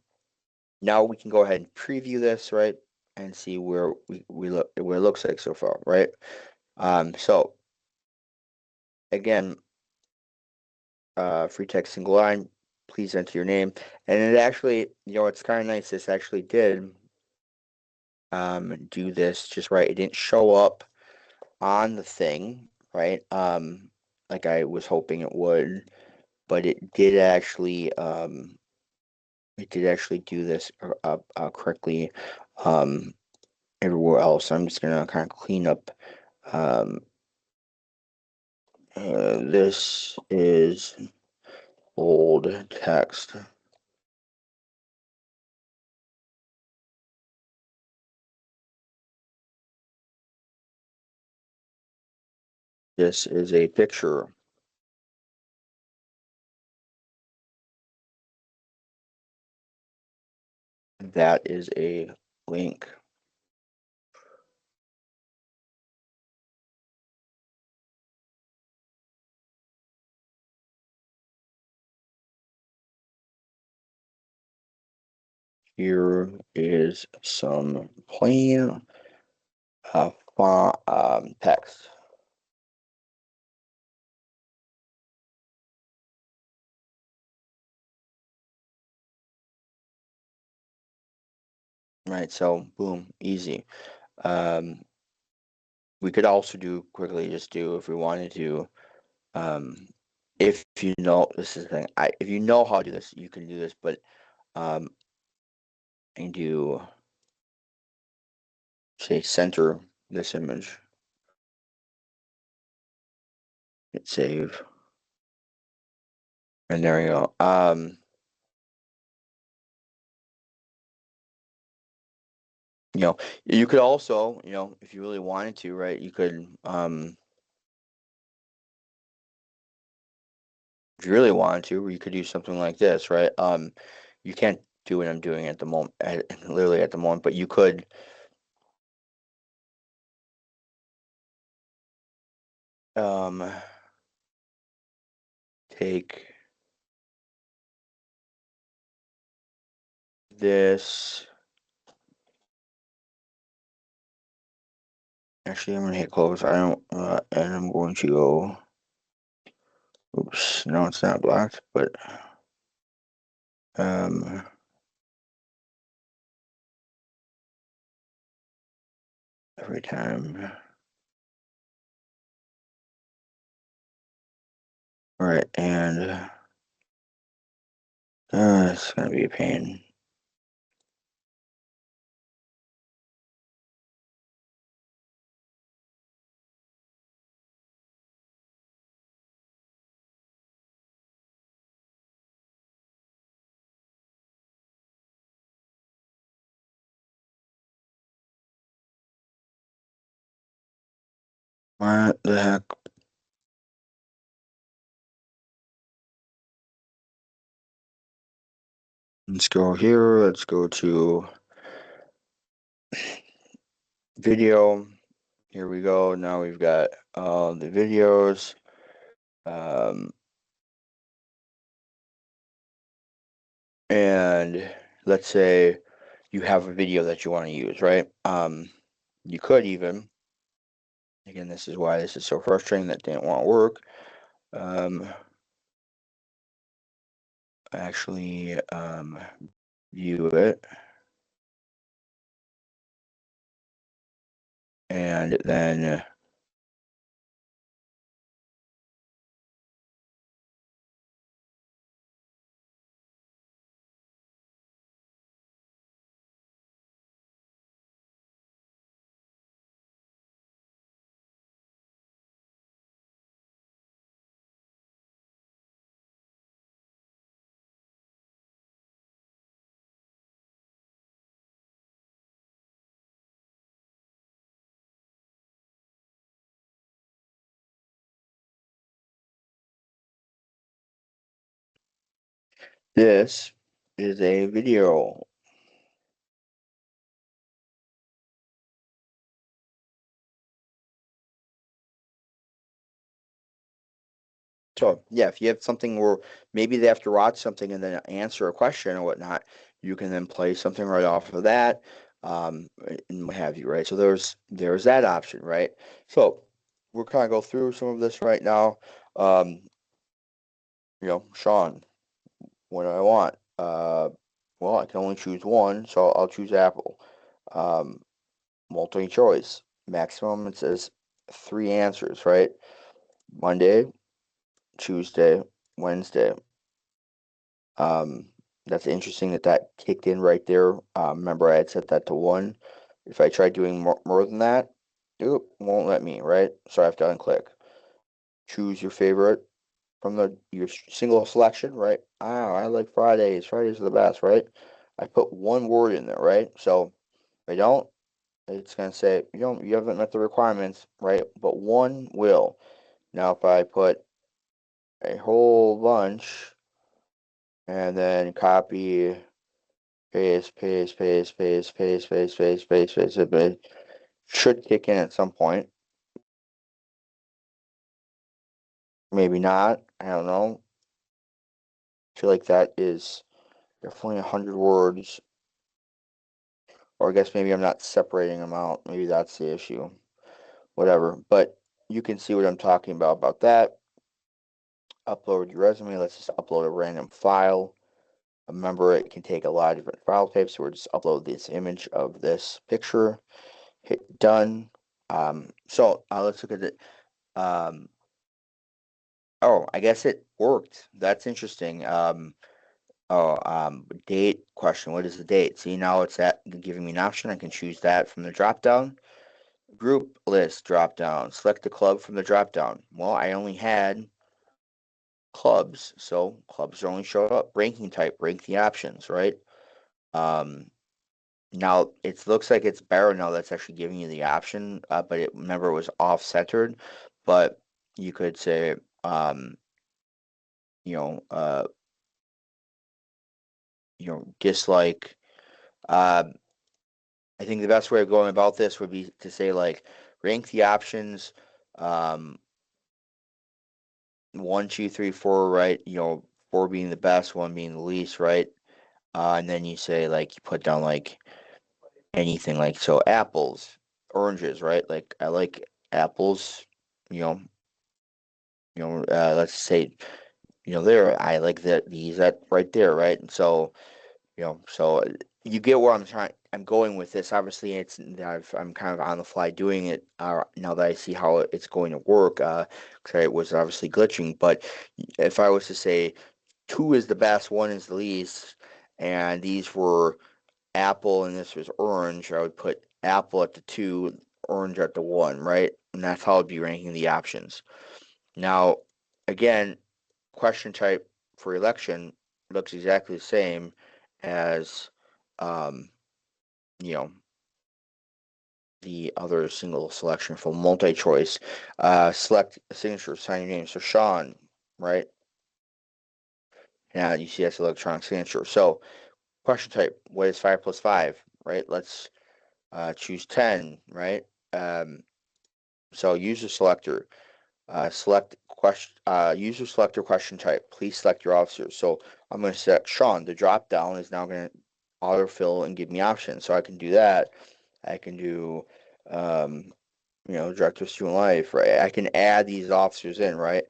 now we can go ahead and preview this, right, and see we look where it looks like so far, right? So again, free text single line, please enter your name, and it actually, it's kind of nice. This actually did do this just right. It didn't show up on the thing, right? Like I was hoping it would, but it did actually do this correctly um, everywhere else. I'm just gonna kind of clean up. Um, this is old text. This is a picture. that is a link. Here is some plain font text. Right, so boom, easy. Um, we could also quickly just do if we wanted to. If you know, this is the thing. If you know how to do this, you can do this. But um, and do say center this image. Hit save, and there you go. You know, you could also, if you really wanted to, right? You could, if you really wanted to, you could do something like this, right? You can't do what I'm doing at the moment, literally at the moment, but you could. Um, take this. Actually, I'm gonna hit close. I don't, and I'm going to go. Oops, no, it's not blocked, but um, every time. All right, and it's gonna be a pain. What the heck? Let's go here. Let's go to video. Here we go. Now we've got the videos. Um, and let's say you have a video that you want to use, right? You could even, again, this is why this is so frustrating that didn't want to work. Actually, view it. And then this is a video. So yeah, if you have something where maybe they have to watch something and then answer a question or whatnot, you can then play something right off of that, and what have you, right? So there's that option, right? So we're kind of go through some of this right now. Um, Sean, what do I want? Well, I can only choose one, so I'll choose Apple. Um, multi choice, maximum it says three answers, right? Monday, Tuesday, Wednesday. Um, that's interesting that kicked in right there. Remember, I had set that to one. If I try doing more than that, it won't let me, right? So I have to unclick. Choose your favorite from your single selection, right? I like Fridays. Fridays are the best, right? I put one word in there, right? So if I don't, it's gonna say you haven't met the requirements, right? But one will. Now if I put a whole bunch and then copy Paste, paste, paste, paste, paste, paste, paste, paste, paste, paste. Should kick in at some point. Maybe not. I don't know. I feel like that is definitely 100 words. Or I guess maybe I'm not separating them out. Maybe that's the issue. Whatever. But you can see what I'm talking about that. Upload your resume. Let's just upload a random file. Remember, it can take a lot of different file types. So we'll just upload this image of this picture. Hit done. Let's look at it. Oh, I guess it worked. That's interesting. Date question. What is the date? See, now it's giving me an option. I can choose that from the drop down. Group list drop down. Select the club from the drop down. Well, I only had clubs, so clubs only showed up. Ranking type, rank the options, right? Um, Now it looks like it's better now that's actually giving you the option, but remember it was off-centered. But you could say, you know, uh, dislike. Uh, I think the best way of going about this would be to say like rank the options, um, 1, 2, 3, 4, right? Four being the best, one being the least, right? And then you say like you put down like anything like so apples, oranges, right? Like I like apples, you know, let's say, there, I like that right there, right? And so, you get where I'm going with this. Obviously, I'm kind of on the fly doing it now that I see how it's going to work. 'Cause it was obviously glitching, but if I was to say two is the best, one is the least, and these were apple and this was orange, I would put apple at the two, orange at the one, right? And that's how I'd be ranking the options. Now, again, question type for election looks exactly the same as um, you know the other single selection for multi-choice. Select a signature, sign your name. So Sean, right? Now you see that's electronic signature. So question type, what is 5 plus 5? Right? Let's choose 10, right? Um, so user selector. Select question, user selector question type. Please select your officer. So I'm going to select Sean. The drop down is now going to autofill and give me options. So I can do that. I can do, um, director of student life, right? I can add these officers in, right?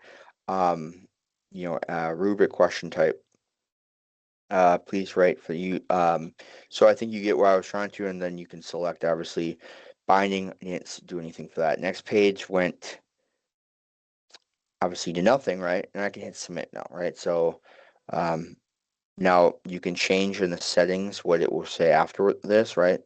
Um, rubric question type. Please write for you. So I think you get where I was trying to, and then you can select obviously binding. I didn't do anything for that. Next page went obviously to nothing, right? And I can hit submit now, right? So um, now you can change in the settings what it will say after this, right?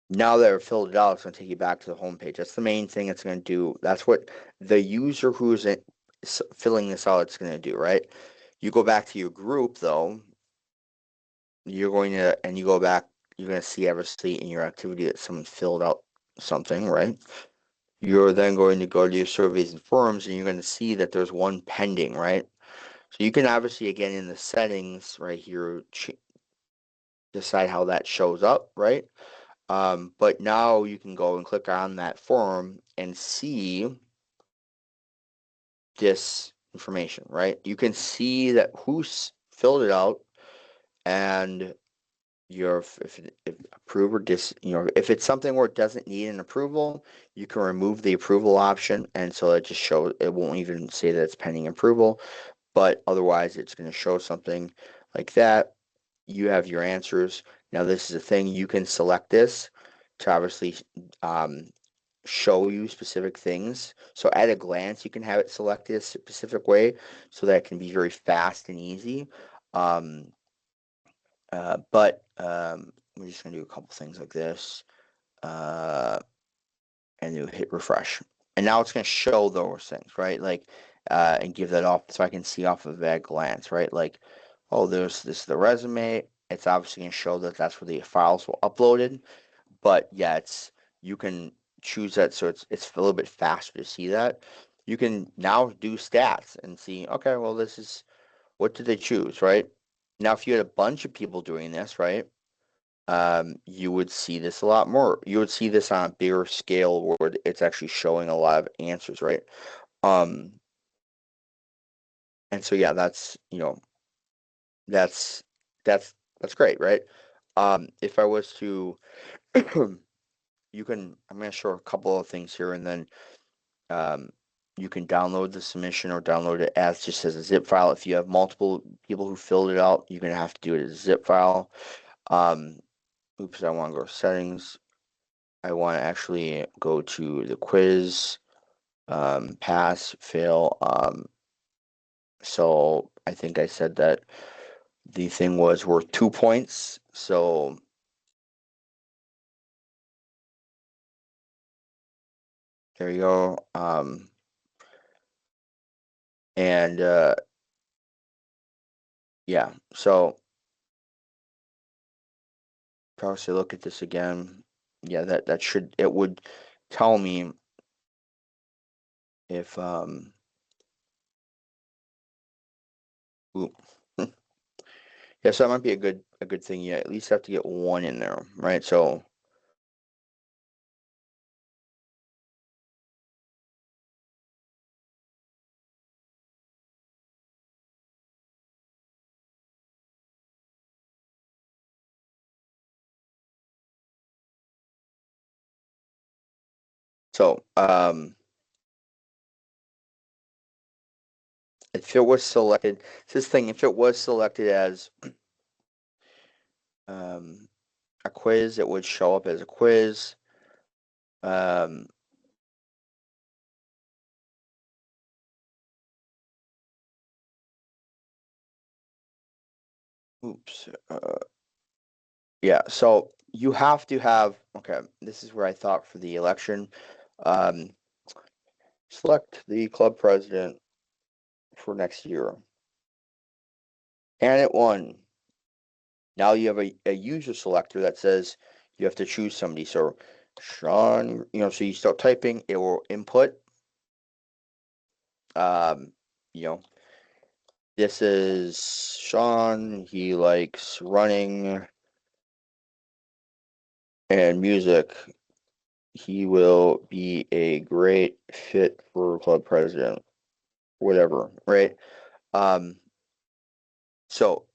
Now that I've filled it out, it's going to take you back to the home page. That's the main thing it's going to do. That's what the user who's filling this out is going to do, right? You go back to your group, though, and you go back, you're going to see obviously in your activity that someone filled out something, right? You're then going to go to your surveys and forums, and you're going to see that there's one pending, right? So you can obviously, again, in the settings right here, decide how that shows up, right? But now you can go and click on that form and see this information, right? You can see that who's filled it out and your if approve or if it's something where it doesn't need an approval, you can remove the approval option, and so it just shows, it won't even say that it's pending approval, but otherwise it's going to show something like that. You have your answers. Now this is a thing, you can select this to obviously um, show you specific things. So at a glance, you can have it selected a specific way so that it can be very fast and easy. Um, but we're just gonna do a couple things like this, uh, and you hit refresh, and now it's gonna show those things, right? Like, and give that off so I can see off of that glance, right? Like, oh, this is the resume. It's obviously gonna show that that's where the files were uploaded. But yeah, you can choose that so it's a little bit faster to see that. You can now do stats and see, okay, well, this is what did they choose, right? Now, if you had a bunch of people doing this, right, you would see this a lot more. You would see this on a bigger scale where it's actually showing a lot of answers, right? Um, and so yeah, that's that's great, right? If I was to, I'm going to show a couple of things here, and then um, you can download the submission or download it as just as a zip file. If you have multiple people who filled it out, you're going to have to do it as a zip file. Um, oops, I want to go to settings. I want to actually go to the quiz, pass, fail. So I think I said that the thing was worth 2 points. So there you go. And yeah, so probably look at this again. Yeah, it would tell me if oop. Yeah, so that might be a good thing. You at least have to get one in there, right? So if it was selected, it's this thing, if it was selected as um a quiz, it would show up as a quiz. Um oops. Yeah, so you have to have, okay, this is where I thought for the election. Um Select the club president for next year. And it won. Now you have a user selector that says you have to choose somebody. So Sean, so you start typing, it will input. Um, you know, this is Sean. He likes running and music. He will be a great fit for club president. Whatever, right? Um, so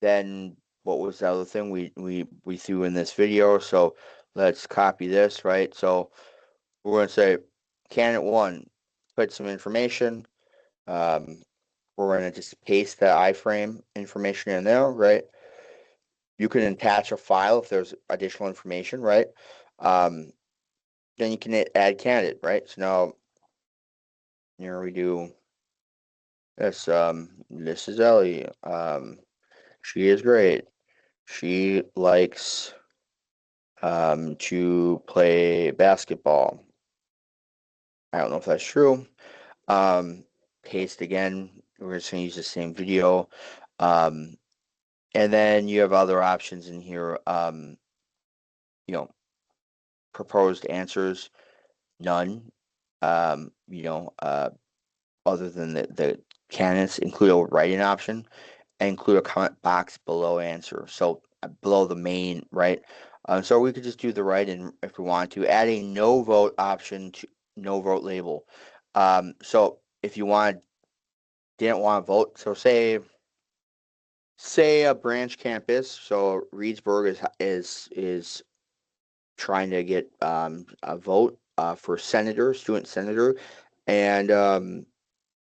then what was the other thing we threw in this video? So let's copy this, right? So we're going to say candidate one, put some information. Um, we're going to just paste the iframe information in there, right? You can attach a file if there's additional information, right? Um, then you can add candidate, right? So now here we do this. This is Ellie. She is great. She likes to play basketball. I don't know if that's true. Um, Paste again. We're just going to use the same video. Um, and then you have other options in here. You know, Proposed answers, none. Other than the candidates, include a write-in option and include a comment box below answer. So below the main, right? So we could just do the write-in if we want to. Add a no vote option to no vote label. So if you didn't want to vote, so say a branch campus, so Reedsburg is trying to get a vote for senator, student senator, and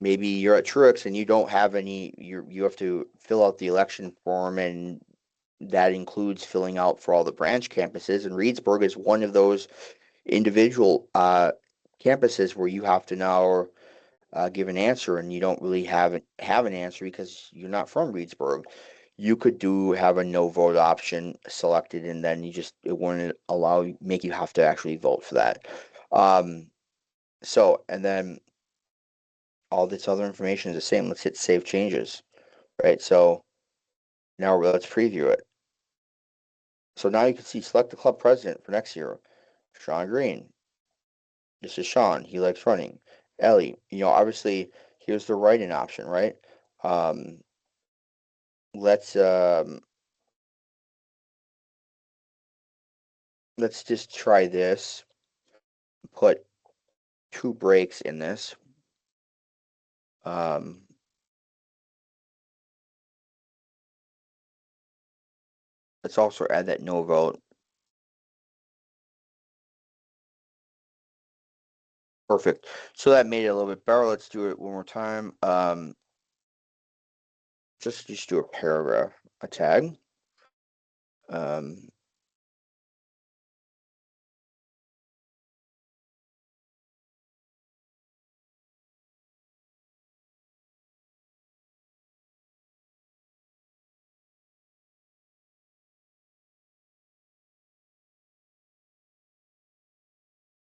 maybe you're at Truix and you don't have any. You have to fill out the election form, and that includes filling out for all the branch campuses. And Reedsburg is one of those individual campuses where you have to now give an answer, and you don't really have an answer because you're not from Reedsburg. You could have a no vote option selected, and then it wouldn't make you have to actually vote for that. Um, and then all this other information is the same. Let's hit save changes, right? So now let's preview it. So now you can see select the club president for next year. Sean Green. This is Sean. He likes running. Ellie. Obviously here's the write-in option, right? Um, let's just try this. Put 2 breaks in this. Um, let's also add that no vote. Perfect. So that made it a little bit better. Let's do it one more time. Just do a paragraph, a tag. Um,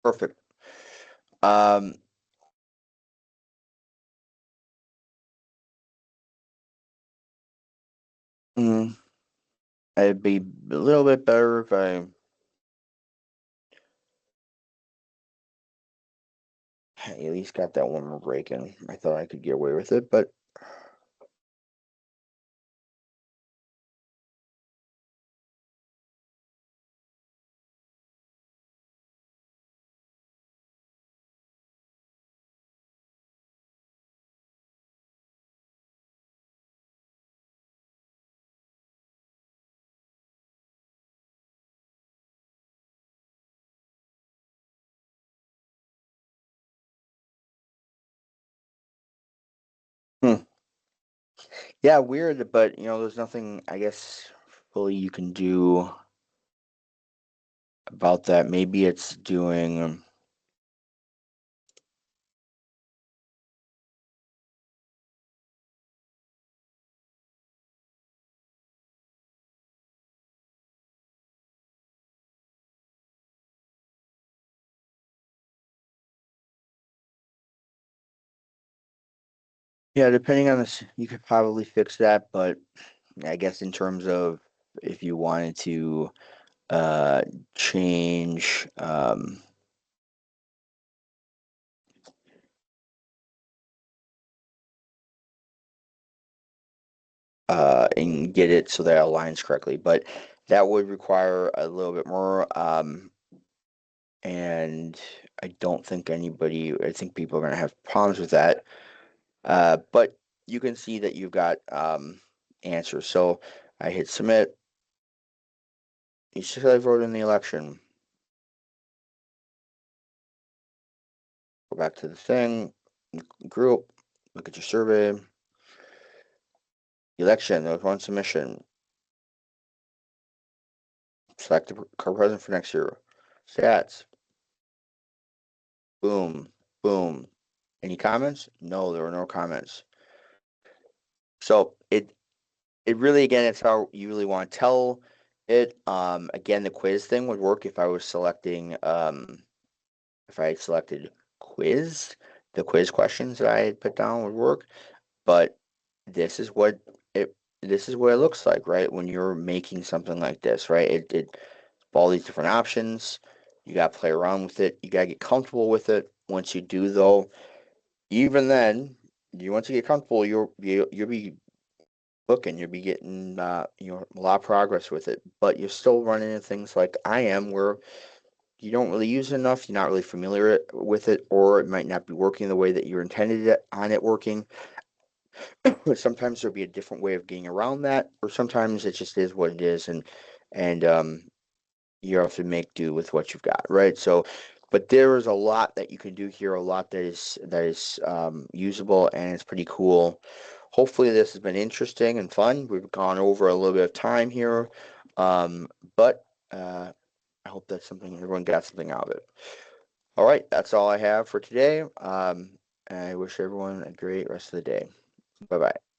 perfect. Um, mm, it'd be a little bit better if I at least got that one more break in. I thought I could get away with it, but hmm. Yeah, weird, but there's nothing I guess fully you can do about that. Maybe it's doing yeah, depending on this, you could probably fix that, but I guess in terms of if you wanted to uh change and get it so that it aligns correctly, but that would require a little bit more and I think people are going to have problems with that. But you can see that you've got answers. So I hit submit. You should have voted in the election. Go back to the thing, group, look at your survey, election. There was one submission. Select the current president for next year. Stats. Boom, boom. Any comments? No, there were no comments. So it really, again, it's how you really want to tell it. Again, the quiz thing would work if I was selecting if I selected quiz, the quiz questions that I had put down would work. But this is what it this is what it looks like, right? When you're making something like this, right? It all these different options. You got to play around with it. You got to get comfortable with it. Once you do, though, even then, you once you get comfortable, you'll be booking, you'll be getting a lot of progress with it. But you're still running into things like I am, where you don't really use it enough, you're not really familiar with it, or it might not be working the way that you're intended on it working. But sometimes there'll be a different way of getting around that, or sometimes it just is what it is, and you have to make do with what you've got, right? So, but there is a lot that you can do here, a lot that is usable, and it's pretty cool. Hopefully, this has been interesting and fun. We've gone over a little bit of time here, um, but I hope that's something everyone got something out of it. All right, that's all I have for today. I wish everyone a great rest of the day. Bye bye.